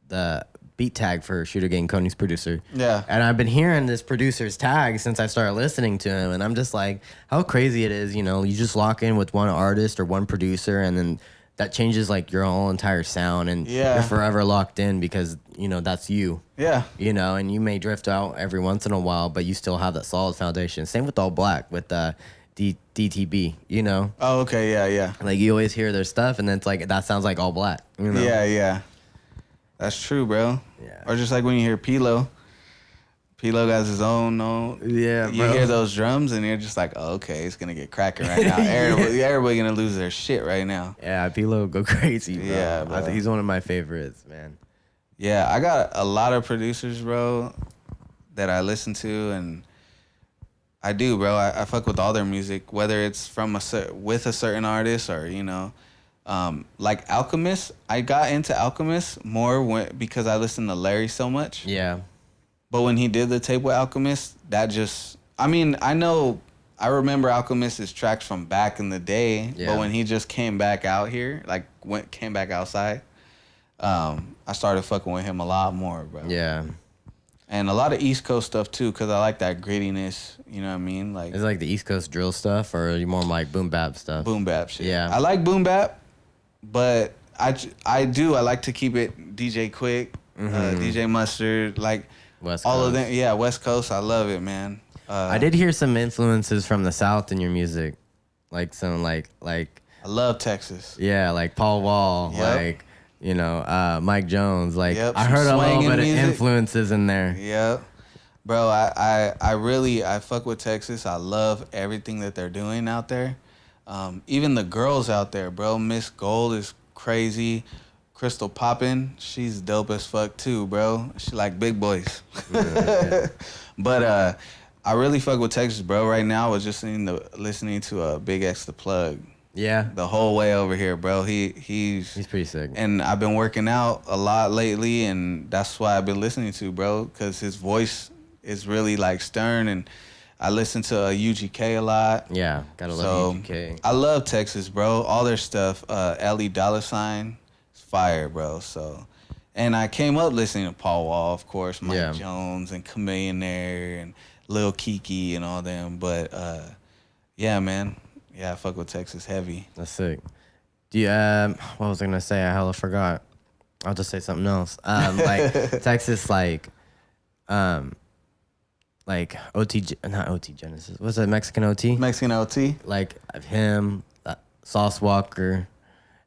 the beat tag for Shooter Gang Coney's producer. Yeah. And I've been hearing this producer's tag since I started listening to him, and I'm just like, how crazy it is, you know, you just lock in with one artist or one producer, and then that changes like your whole entire sound, and you're forever locked in because, you know, that's you. Yeah. You know, and you may drift out every once in a while, but you still have that solid foundation. Same with All Black, with DTB, you know? Oh, okay, yeah. Like, you always hear their stuff, and then it's like, that sounds like All Black, you know? Yeah. That's true, bro. Yeah. Or just like when you hear P-Lo. P-Lo got his own, Yeah, you bro. hear those drums, and you're just like, oh, okay, it's going to get cracking right now. Everybody going to lose their shit right now. Yeah, P-Lo go crazy, bro. Yeah, bro. I think he's one of my favorites, man. Yeah, I got a lot of producers, bro, that I listen to, and I do, bro. I fuck with all their music, whether it's from with a certain artist or, you know, like Alchemist. I got into Alchemist more because I listened to Larry so much. Yeah. But when he did the tape with Alchemist, that just, I mean, I remember Alchemist's tracks from back in the day, but when he just came back out here, like came back outside, I started fucking with him a lot more, bro. Yeah. And a lot of East Coast stuff too, because I like that grittiness, you know what I mean? Like, Is it like the East Coast drill stuff, or are you more like boom bap stuff? boom bap shit. Yeah. I like boom bap, but I like to keep it DJ Quick, DJ Mustard, like West all Coast. of them. Yeah, West Coast. I love it, man. I did hear some influences from the South in your music, like some like I love Texas. yeah, like Paul Wall, Yep. like, you know, Mike Jones. Like, Yep, I some heard a little swinging bit music. of influences in there. Yeah. Bro, I really fuck with Texas. I love everything that they're doing out there. Even the girls out there, bro. Miss Gold is crazy. Crystal Poppin', she's dope as fuck too, bro. She like big boys. But I really fuck with Texas, bro. Right now I was just listening to Big X the Plug. Yeah, The whole way over here, bro. He's pretty sick. And I've been working out a lot lately, and that's why I've been listening to, bro, because his voice is really like stern, and I listen to UGK a lot. Yeah, gotta love UGK. I love Texas, bro. All their stuff. Ellie Dollar Sign, is fire, bro. So, and I came up listening to Paul Wall, of course, Mike Jones, and Chamillionaire, and Lil Kiki, and all them. But yeah, man. Yeah, I fuck with Texas heavy. That's sick. Do you what was I gonna say? I hella forgot. I'll just say something else. Like Texas, like not OT Genesis. What's that, Mexican OT? Mexican OT. Like him, Sauce Walker,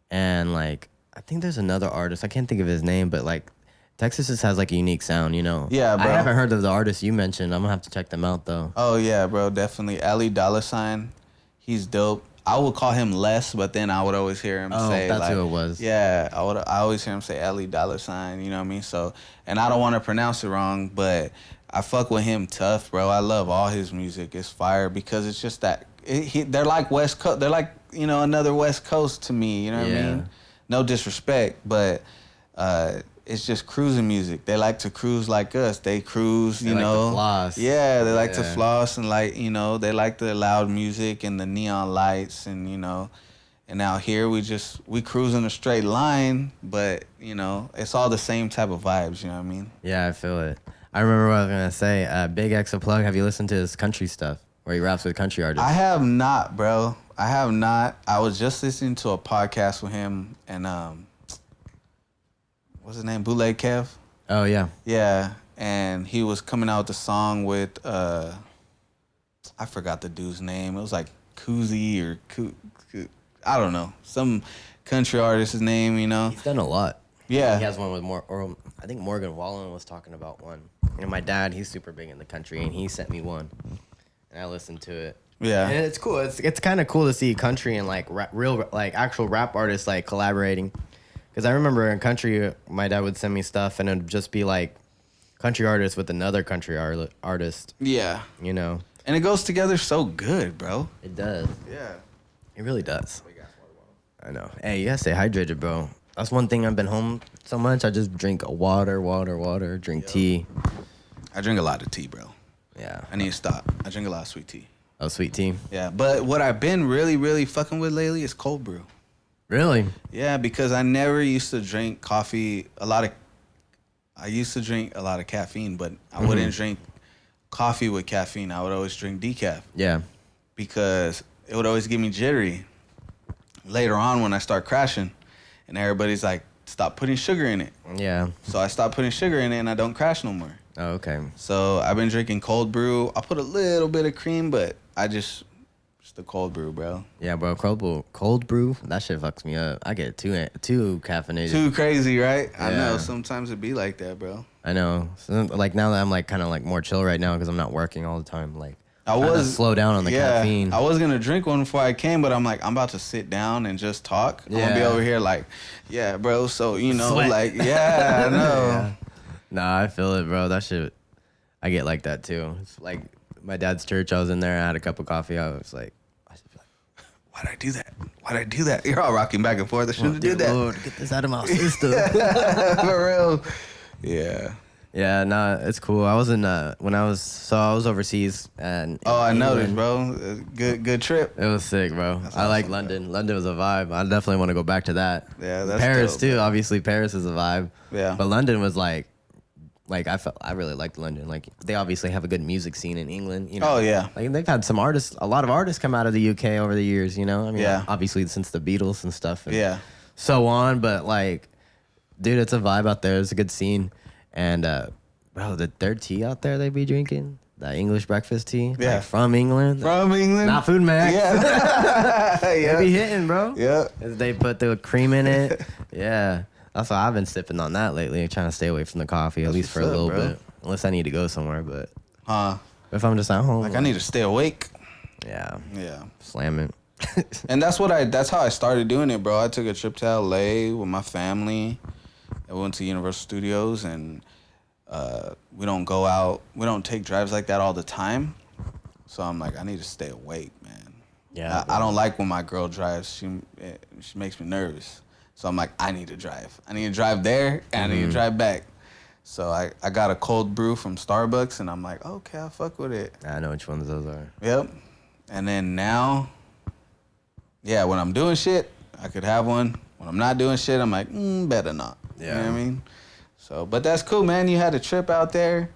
and like I think there's another artist. I can't think of his name, but like Texas just has like a unique sound, you know. Yeah, bro. I haven't heard of the artists you mentioned. I'm gonna have to check them out though. Oh yeah, bro, definitely. Ellie Dollar Sign, he's dope. I would call him Les, but then I would always hear him say, that's like, who it was. Yeah, I always hear him say Ellie Dollar Sign, you know what I mean? So, and I don't want to pronounce it wrong, but I fuck with him tough, bro. I love all his music. It's fire because it's just that they're like West Coast. They're like, you know, another West Coast to me, you know what I mean? No disrespect, but it's just cruising music. They like to cruise like us. They cruise, you They like know. to floss. Yeah, they like to floss, and like, you know, they like the loud music and the neon lights, and you know. And out here we cruise in a straight line, but you know, it's all the same type of vibes, you know what I mean? Yeah, I feel it. I remember what I was gonna say. Big X plug. Have you listened to his country stuff where he raps with country artists? I have not, bro. I have not. I was just listening to a podcast with him and what's his name? Bootleg Kev. Oh yeah. Yeah, and he was coming out with a song with I forgot the dude's name. It was like Koozie or I don't know, some country artist's name. You know. He's done a lot. Yeah. He has one with or I think Morgan Wallen was talking about one. And my dad, he's super big in the country, and he sent me one, and I listened to it. Yeah. And it's cool. It's kind of cool to see country and like real like actual rap artists like collaborating. Because I remember in country, my dad would send me stuff, and it'd just be like country artist with another country artist. Yeah. You know. And it goes together so good, bro. It does. Yeah. It really does. I know. Hey, you gotta stay hydrated, bro. That's one thing. I've been home so much. I just drink water, drink tea. I drink a lot of tea, bro. Yeah. I need to stop. I drink a lot of sweet tea. Oh, sweet tea. Yeah, but what I've been really, really fucking with lately is cold brew. Really? Yeah, because I never used to drink coffee. I used to drink a lot of caffeine, but I wouldn't drink coffee with caffeine. I would always drink decaf. Yeah. Because it would always give me jittery. Later on when I start crashing, and everybody's like, stop putting sugar in it. Yeah. So I stopped putting sugar in it, and I don't crash no more. Oh, okay. So I've been drinking cold brew. I put a little bit of cream, but I just the cold brew, bro. Yeah, bro. Cold brew. That shit fucks me up. I get too caffeinated. Too crazy, right? I Yeah. know. Sometimes it be like that, bro. I know. So, like now that I'm like kind of like more chill right now because I'm not working all the time. Like I trying to was slow down on the caffeine. I was gonna drink one before I came, but I'm like, I'm about to sit down and just talk. I'm gonna be Yeah. over here like, yeah, bro. So you know, Sweat. like, yeah, I know. Yeah. Nah, I feel it, bro. That shit, I get like that too. It's like my dad's church. I was in there. I had a cup of coffee. I was like, Why'd I do that? Why'd I do that? You're all rocking back and forth. I shouldn't have did that. Lord, get this out of my system. For real. Yeah. Yeah, nah, it's cool. I was in I was overseas and Oh, I noticed, England. bro. Good trip. It was sick, bro. I like awesome, London. London was a vibe. I definitely want to go back to that. Yeah, that's Paris dope, too. bro. Obviously, Paris is a vibe. Yeah. But London was like I really liked London. Like they obviously have a good music scene in England. You know? Oh, yeah. Like they've had a lot of artists come out of the UK over the years. You know, I mean, Yeah. obviously since the Beatles and stuff. And Yeah. So on, but like, dude, it's a vibe out there. It's a good scene, and bro, their tea out there they be drinking, that English breakfast tea, Yeah. like from England, From England? not Food Max. Yeah. They be hitting, bro. Yeah. They put the cream in it. Yeah. That's why I've been sipping on that lately, trying to stay away from the coffee, at least for a what's up, little bro. bit. Unless I need to go somewhere, but Huh. if I'm just at home, Like, I need to stay awake. yeah, Yeah. slam it. And that's how I started doing it, bro. I took a trip to LA with my family. I went to Universal Studios, and we don't go out. We don't take drives like that all the time. So I'm like, I need to stay awake, man. Yeah, I don't like when my girl drives. She makes me nervous. So I'm like, I need to drive. I need to drive there, and I need to drive back. So I got a cold brew from Starbucks, and I'm like, okay, I fuck with it. I know which ones those are. Yep. And then now, yeah, when I'm doing shit, I could have one. When I'm not doing shit, I'm like, better not. You know what I mean? So, but that's cool, man. You had a trip out there.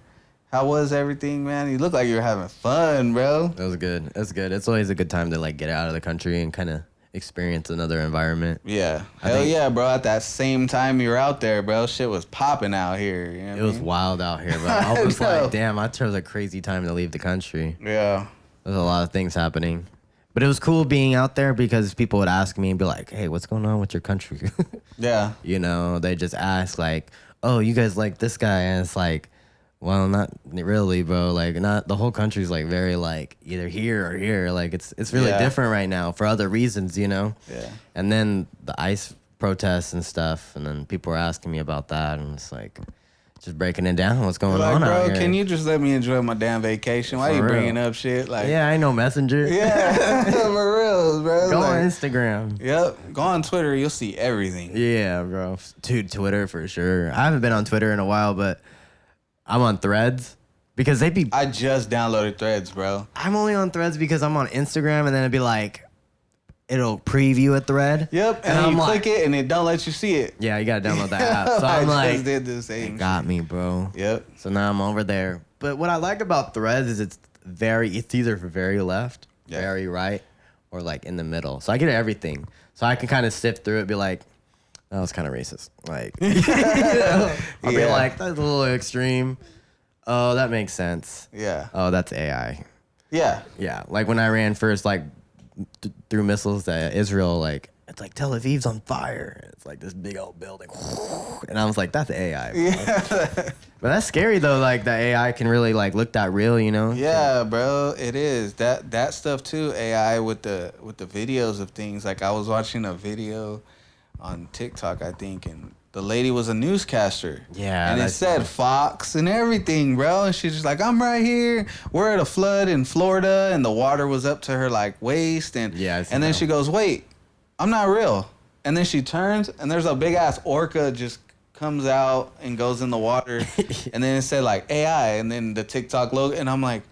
How was everything, man? You look like you were having fun, bro. It was good. It's good. It's always a good time to like get out of the country and kind of experience another environment. Yeah. Hell yeah, bro. At that same time you were out there, bro, shit was popping out here. You know what It was I mean? wild out here, bro. I was know. like, damn, I chose a crazy time to leave the country. Yeah. There's a lot of things happening. But it was cool being out there because people would ask me and be like, hey, what's going on with your country? Yeah. You know, they just ask like, oh, you guys like this guy? And it's like, well, not really, bro. Like, not the whole country's like very like either here or here. Like, it's really Yeah. different right now for other reasons, you know? Yeah. And then the ICE protests and stuff. And then people were asking me about that. And it's like, just breaking it down. What's going Like, on bro, out here? can you just let me enjoy my damn vacation? Why For you real. bringing up shit? Like, Yeah, I ain't no messenger. yeah, for real, bro. Go Like, on Instagram. Yep. Go on Twitter. You'll see everything. Yeah, bro. Dude, Twitter for sure. I haven't been on Twitter in a while, but I'm on Threads because they be. I just downloaded Threads, bro. I'm only on Threads because I'm on Instagram, and then it'd be like it'll preview a thread. Yep, and then you click it and it don't let you see it. Yeah, you gotta download that app. So I'm like, just did the same. Got me, bro. Yep. So now I'm over there. But what I like about Threads is it's either very left, very right, or like in the middle. So I get everything. So I can kind of sift through it, be like, that was kind of racist. Like, I'll be like, that's a little extreme. Oh, that makes sense. Yeah. Oh, that's AI. Yeah. Yeah. Like when Iran first like threw missiles to Israel, like it's like Tel Aviv's on fire. It's like this big old building, and I was like, that's AI. Bro. Yeah. But that's scary though. Like the AI can really like look that real, you know? Yeah, bro. It is that stuff too. AI with the videos of things. Like I was watching a video on TikTok, I think, and the lady was a newscaster. Yeah. And it said Fox and everything, bro. And she's just like, I'm right here. We're at a flood in Florida, and the water was up to her like waist. And then she goes, wait, I'm not real. And then she turns, and there's a big ass orca just comes out and goes in the water. And then it said like AI, and then the TikTok logo, and I'm like,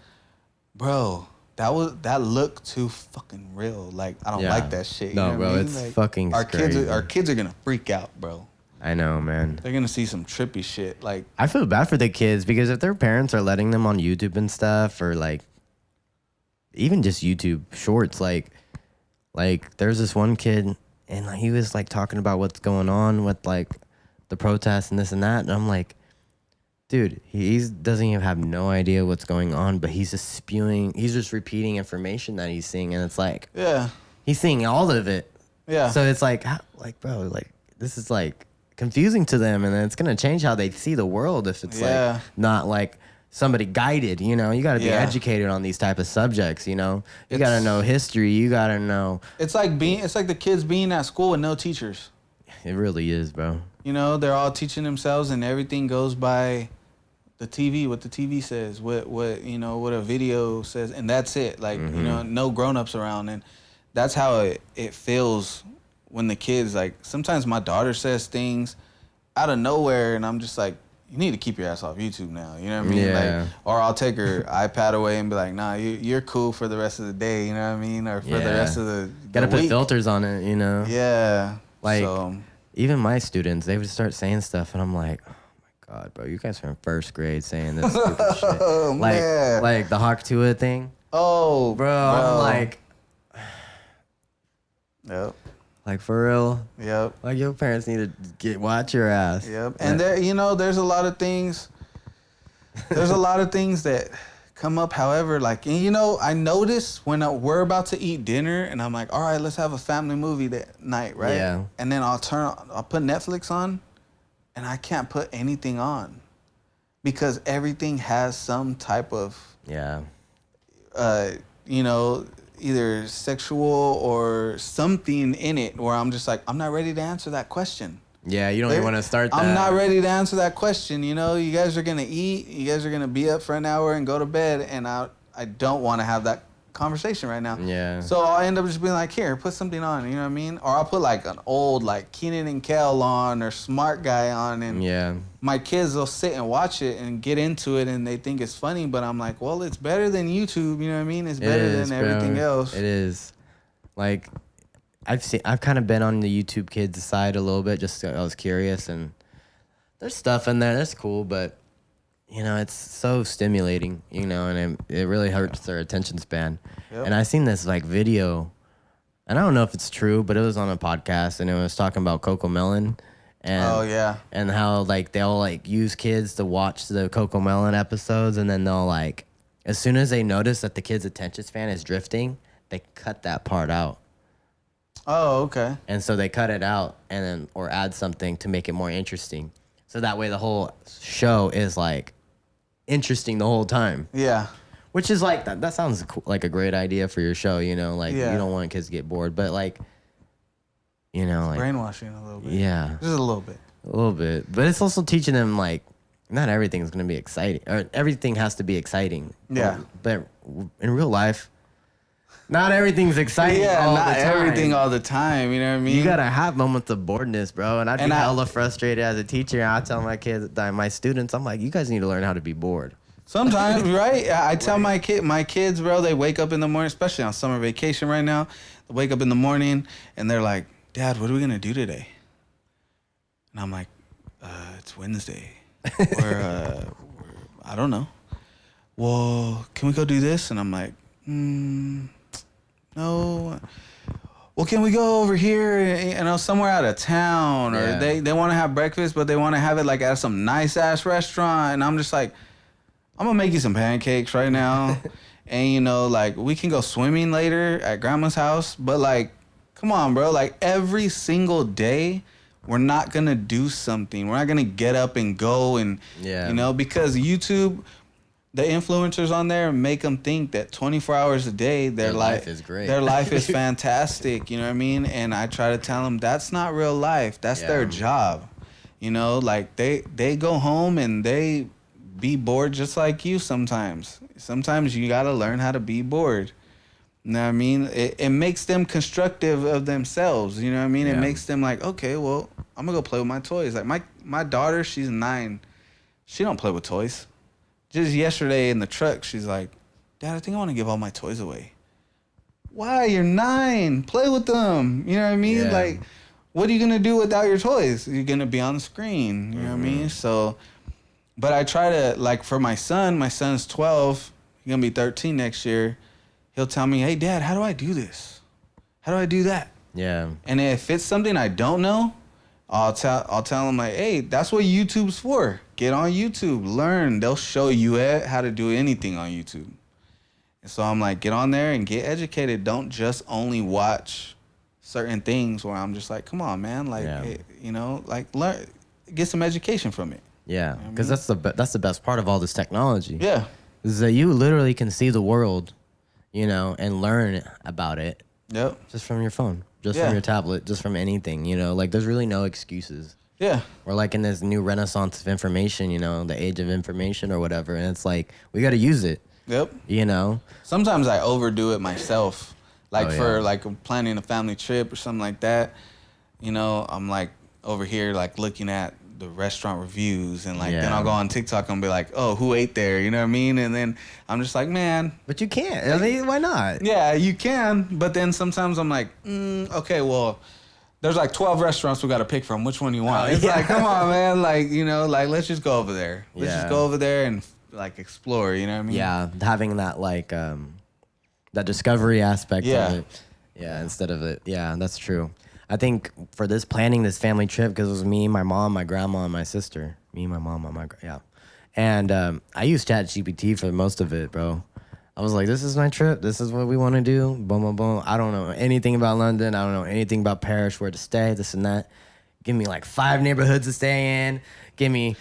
bro, that looked too fucking real. Like I don't like that shit. No, bro, it's like, fucking our scary. Our kids are gonna freak out, bro. I know, man. They're gonna see some trippy shit. Like I feel bad for the kids because if their parents are letting them on YouTube and stuff, or like even just YouTube shorts, like there's this one kid and he was like talking about what's going on with like the protests and this and that, and I'm like, dude, he doesn't even have no idea what's going on, but he's just repeating information that he's seeing, and it's like, he's seeing all of it. Yeah. So it's like, bro, like this is like confusing to them, and then it's gonna change how they see the world if it's like not like somebody guided. You know, you got to be educated on these type of subjects. You know, you got to know history. You got to know. It's like the kids being at school with no teachers. It really is, bro. You know, they're all teaching themselves, and everything goes by the TV. What the TV says, what a video says, and that's it. Like you know, no grown-ups around, and that's how it feels. When the kids, like, sometimes my daughter says things out of nowhere, and I'm just like, you need to keep your ass off YouTube now. You know what I mean? Yeah. Like, or I'll take her iPad away and be like, nah, you're cool for the rest of the day. You know what I mean? Or for the rest of the Gotta week. put filters on it, you know? Yeah. Like, even my students, they would start saying stuff, and I'm like, oh my God, bro, you guys are in first grade saying this stupid shit. Like the Hawk Tua thing. Oh, bro. I'm like, yep. Like for real. Yep. Like your parents need to watch your ass. Yep. And there, there's a lot of things. There's a lot of things that come up. However, like, I notice when we're about to eat dinner, and I'm like, all right, let's have a family movie that night, right? Yeah. And then I'll put Netflix on, and I can't put anything on, because everything has some type of either sexual or something in it where I'm just like, I'm not ready to answer that question. Yeah, you don't even want to start that. I'm not ready to answer that question. You guys are going to eat. You guys are going to be up for an hour and go to bed. And I don't want to have that conversation right now. Yeah. So I'll end up just being like, here, put something on. You know what I mean? Or I'll put like an old like Kenan and Kel on or Smart Guy on. And my kids will sit and watch it and get into it, and they think it's funny. But I'm like, well, it's better than YouTube. You know what I mean? It's better than everything else. It is. Like, I've kind of been on the YouTube Kids side a little bit, just I was curious, and there's stuff in there that's cool, but it's so stimulating, and it really hurts their attention span. Yep. And I seen this like video, and I don't know if it's true, but it was on a podcast, and it was talking about Coco Melon, and and how like they'll like use kids to watch the Coco Melon episodes, and then they'll like, as soon as they notice that the kid's attention span is drifting, they cut that part out. Oh, okay. And so they cut it out or add something to make it more interesting. So that way the whole show is like interesting the whole time. Yeah. Which is like, that sounds like a great idea for your show, like you don't want kids to get bored, but like, like brainwashing a little bit. Yeah. Just a little bit. A little bit. But it's also teaching them like, not everything's going to be exciting, or everything has to be exciting. Yeah. But in real life, not everything's exciting all the time. Yeah, not everything all the time, you know what I mean? You gotta have moments of boredness, bro. And I'd be hella frustrated as a teacher. I tell my kids, my students, I'm like, you guys need to learn how to be bored. Sometimes, right? I tell my kids, bro, they wake up in the morning, especially on summer vacation right now. They wake up in the morning and they're like, Dad, what are we gonna do today? And I'm like, it's Wednesday. or I don't know. Well, can we go do this? And I'm like, no. Well, can we go over here, somewhere out of town? Or they want to have breakfast, but they want to have it like at some nice ass restaurant. And I'm just like, I'm gonna make you some pancakes right now. And like we can go swimming later at grandma's house. But like, come on, bro. Like every single day, we're not gonna do something. We're not gonna get up and go and because YouTube, the influencers on there make them think that 24 hours a day their life is great. Their life is fantastic. You know what I mean? And I try to tell them that's not real life. That's their job. Like they go home and they be bored just like you sometimes. Sometimes you gotta learn how to be bored. You know what I mean? It makes them constructive of themselves. You know what I mean? It makes them like, okay, well, I'm gonna go play with my toys. Like my daughter, she's 9. She don't play with toys. Just yesterday in the truck, she's like, Dad, I think I want to give all my toys away. Why? You're 9. Play with them. You know what I mean? Like, what are you going to do without your toys? You're going to be on the screen. You know what I mean? So, but I try to, like, for my son's 12. He's going to be 13 next year. He'll tell me, hey, Dad, how do I do this? How do I do that? Yeah. And if it's something I don't know, I'll tell him like, hey, that's what YouTube's for. Get on YouTube, learn. They'll show you how to do anything on YouTube. And so I'm like, get on there and get educated. Don't just only watch certain things where I'm just like, come on, man, like, like learn, get some education from it. Yeah, because that's the best part of all this technology. Yeah, is that you literally can see the world, and learn about it. Yep. Just from your phone. Just from your tablet, just from anything, like there's really no excuses. Yeah. We're like in this new renaissance of information, the age of information or whatever. And it's like, we got to use it. Yep. Sometimes I overdo it myself. Like for like planning a family trip or something like that, I'm like over here like looking at the restaurant reviews and like then I'll go on TikTok and be like, oh, who ate there? You know what I mean? And then I'm just like, man. But you can't. I mean, why not? Yeah, you can. But then sometimes I'm like, okay, well, there's like 12 restaurants we got to pick from. Which one you want? It's like, come on, man. Like, like let's just go over there. Let's just go over there and like explore. You know what I mean? Yeah, having that like that discovery aspect of it. Yeah, instead of it. Yeah, that's true. I think for planning this family trip, because it was me, my mom, my grandma, and my sister. Me, my mom, and I used ChatGPT for most of it, bro. I was like, this is my trip. This is what we want to do. Boom, boom, boom. I don't know anything about London. I don't know anything about Paris, where to stay, this and that. Give me like 5 neighborhoods to stay in. Give me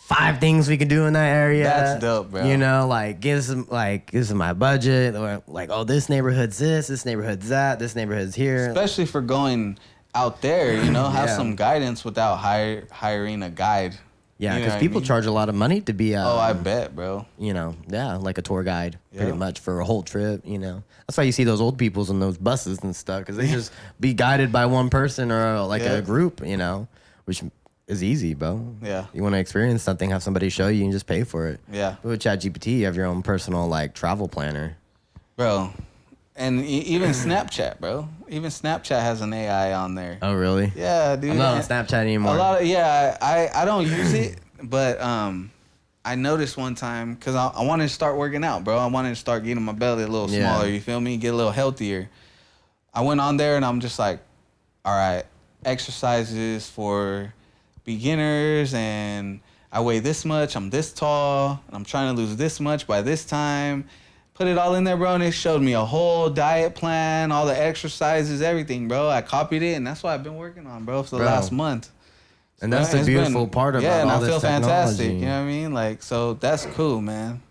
5 things we can do in that area. That's dope, bro. Like give some my budget. Or like, oh, this neighborhood's this neighborhood's that, this neighborhood's here. Especially for going out there, have some guidance without hiring a guide. Yeah, because people charge a lot of money to be. Oh, I bet, bro. Like a tour guide, pretty much for a whole trip. That's why you see those old peoples in those buses and stuff, because they just be guided by one person or like a group. Which is easy, bro. Yeah. You want to experience something, have somebody show you, and just pay for it. Yeah. But with ChatGPT, you have your own personal like travel planner, bro. And even Snapchat, bro. Even Snapchat has an AI on there. Oh, really? Yeah, dude. I'm not on Snapchat anymore. I don't use it, but I noticed one time, because I wanted to start working out, bro. I wanted to start getting my belly a little smaller, you feel me? Get a little healthier. I went on there and I'm just like, all right, exercises for beginners, and I weigh this much, I'm this tall, and I'm trying to lose this much by this time. Put it all in there, bro, and it showed me a whole diet plan, all the exercises, everything, bro. I copied it, and that's what I've been working on, bro, for the last month. And that's the beautiful part about all this technology. Yeah, and I feel fantastic, you know what I mean? Like, so that's cool, man.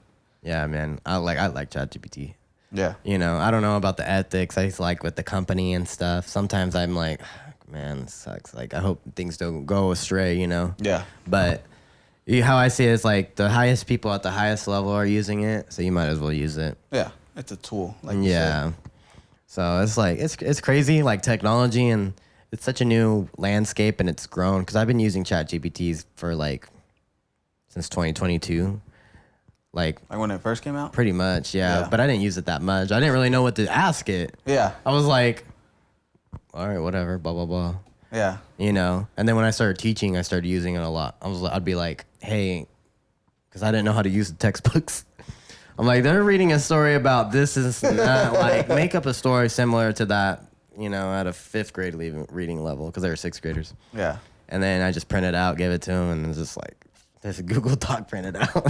Yeah, man. I like ChatGPT. Yeah. I don't know about the ethics. I like with the company and stuff. Sometimes I'm like, man, this sucks. Like, I hope things don't go astray, Yeah. But how I see it is like the highest people at the highest level are using it, so you might as well use it. Yeah, it's a tool. Like you said. So it's like it's crazy, like technology, and it's such a new landscape, and it's grown because I've been using ChatGPTs for like since 2022. Like when it first came out? Pretty much, yeah. But I didn't use it that much. I didn't really know what to ask it. Yeah. I was like, all right, whatever, blah, blah, blah. Yeah. You know? And then when I started teaching, I started using it a lot. I'd be like, hey, because I didn't know how to use the textbooks. I'm like, they're reading a story about this and that. Like, make up a story similar to that, you know, at a 5th grade reading level, because they were 6th graders. Yeah. And then I just printed it out, gave it to them, and it was just like, there's a Google Doc printed out.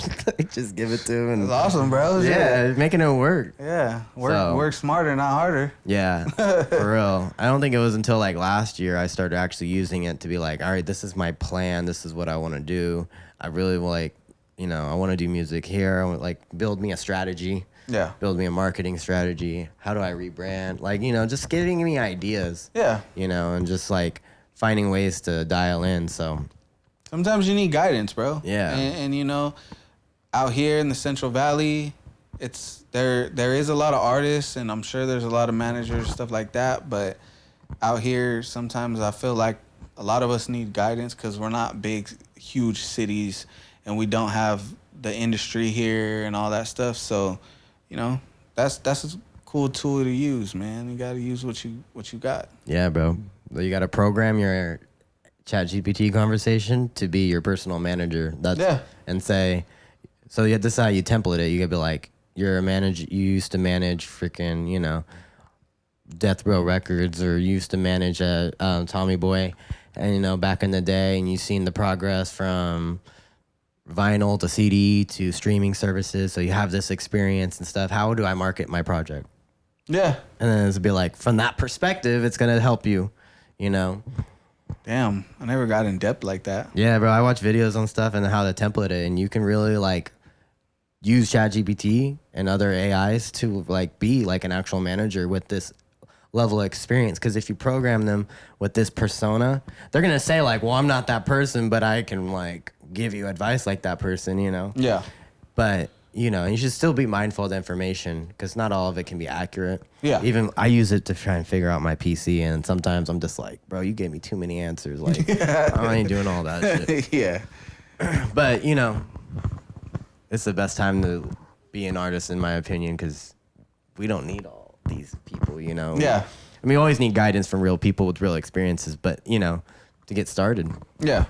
Just give it to him. And that's awesome, bro. Yeah, making it work. Yeah, work smarter, not harder. Yeah, for real. I don't think it was until like last year I started actually using it to be like, all right, this is my plan. This is what I want to do. I really like, you know, I want to do music here. I want like build me a strategy. Yeah. Build me a marketing strategy. How do I rebrand? Like, you know, just giving me ideas. Yeah. You know, and just like finding ways to dial in. So sometimes you need guidance, bro. Yeah. And you know, out here in the Central Valley, it's there is a lot of artists, and I'm sure there's a lot of managers, stuff like that. But out here, sometimes I feel like a lot of us need guidance because we're not big, huge cities, and we don't have the industry here and all that stuff. So, you know, that's a cool tool to use, man. You got to use what you got. Yeah, bro. You got to program your ChatGPT conversation to be your personal manager. And say, so this is how you template it. You could be like, you're a manager. You used to manage freaking, you know, Death Row Records, or you used to manage Tommy Boy, and you know, back in the day, and you've seen the progress from vinyl to CD to streaming services. So you have this experience and stuff. How do I market my project? Yeah. And then it'll be like, from that perspective, it's gonna help you, you know. Damn, I never got in depth like that. Yeah, bro. I watch videos on stuff and how to template it, and you can really like use ChatGPT and other AIs to like be like an actual manager with this level of experience. Because if you program them with this persona, they're gonna say like, "Well, I'm not that person, but I can like give you advice like that person," you know. Yeah. But you know, you should still be mindful of the information because not all of it can be accurate. Yeah. Even I use it to try and figure out my PC, and sometimes I'm just like, bro, you gave me too many answers. Like, I ain't doing all that shit. Yeah. But, you know, it's the best time to be an artist, in my opinion, because we don't need all these people, you know? Yeah. I mean, we always need guidance from real people with real experiences, but, you know, to get started. Yeah.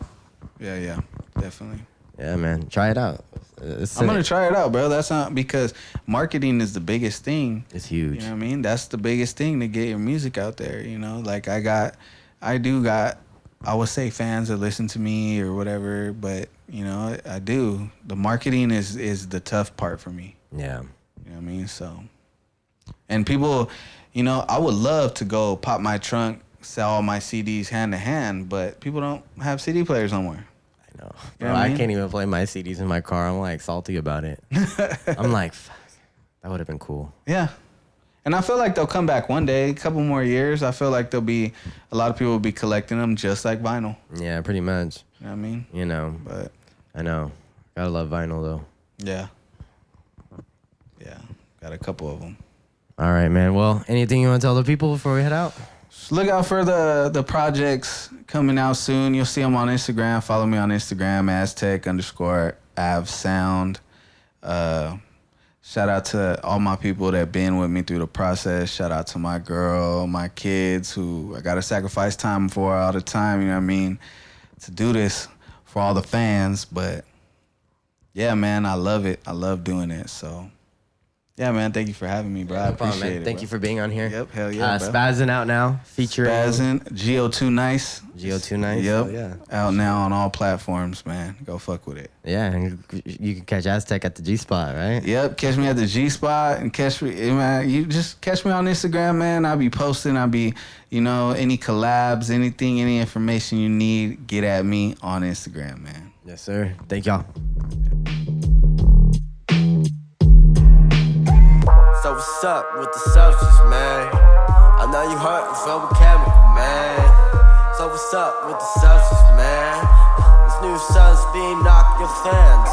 Yeah, definitely. Yeah, man. Try it out. I'm going to try it out, bro. That's not because marketing is the biggest thing. It's huge. You know what I mean? That's the biggest thing to get your music out there, you know? Like I would say fans that listen to me or whatever, but, you know, I do. The marketing is the tough part for me. Yeah. You know what I mean? So, and people, you know, I would love to go pop my trunk, sell all my CDs hand to hand, but people don't have CD players no more. I know. You Bro, know what I mean? I can't even play my CDs in my car. I'm like salty about it. I'm like, that would have been cool. Yeah. And I feel like they'll come back one day, a couple more years. I feel like a lot of people will be collecting them just like vinyl. Yeah, pretty much. You know what I mean? You know. But I know. Gotta love vinyl, though. yeah. Yeah. Got a couple of them. All right, man. Well, anything you want to tell the people before we head out? Just look out for the projects coming out soon. You'll see them on Instagram. Follow me on Instagram, Aztek_AvSound. Shout out to all my people that been with me through the process. Shout out to my girl, my kids, who I got to sacrifice time for all the time, you know what I mean, to do this for all the fans. But, yeah, man, I love it. I love doing it. So, yeah, man, thank you for having me, bro. I appreciate it. Thank you for being on here. Yep, hell yeah, bro. Spazzing out now, featuring Spazzing, Geo2 Nice. Geo2 Nice. Yep. Oh, yeah. Out now on all platforms, man. Go fuck with it. Yeah, and you can catch Aztek at the G Spot, right? Yep. Catch me at the G Spot and catch me, man. You just catch me on Instagram, man. I'll be posting. I'll be, you know, any collabs, anything, any information you need, get at me on Instagram, man. Yes, sir. Thank y'all. So what's up with the substance, man? I know you hurting from a chemical, man. So what's up with the substance, man? This new sun's being knocked your fans.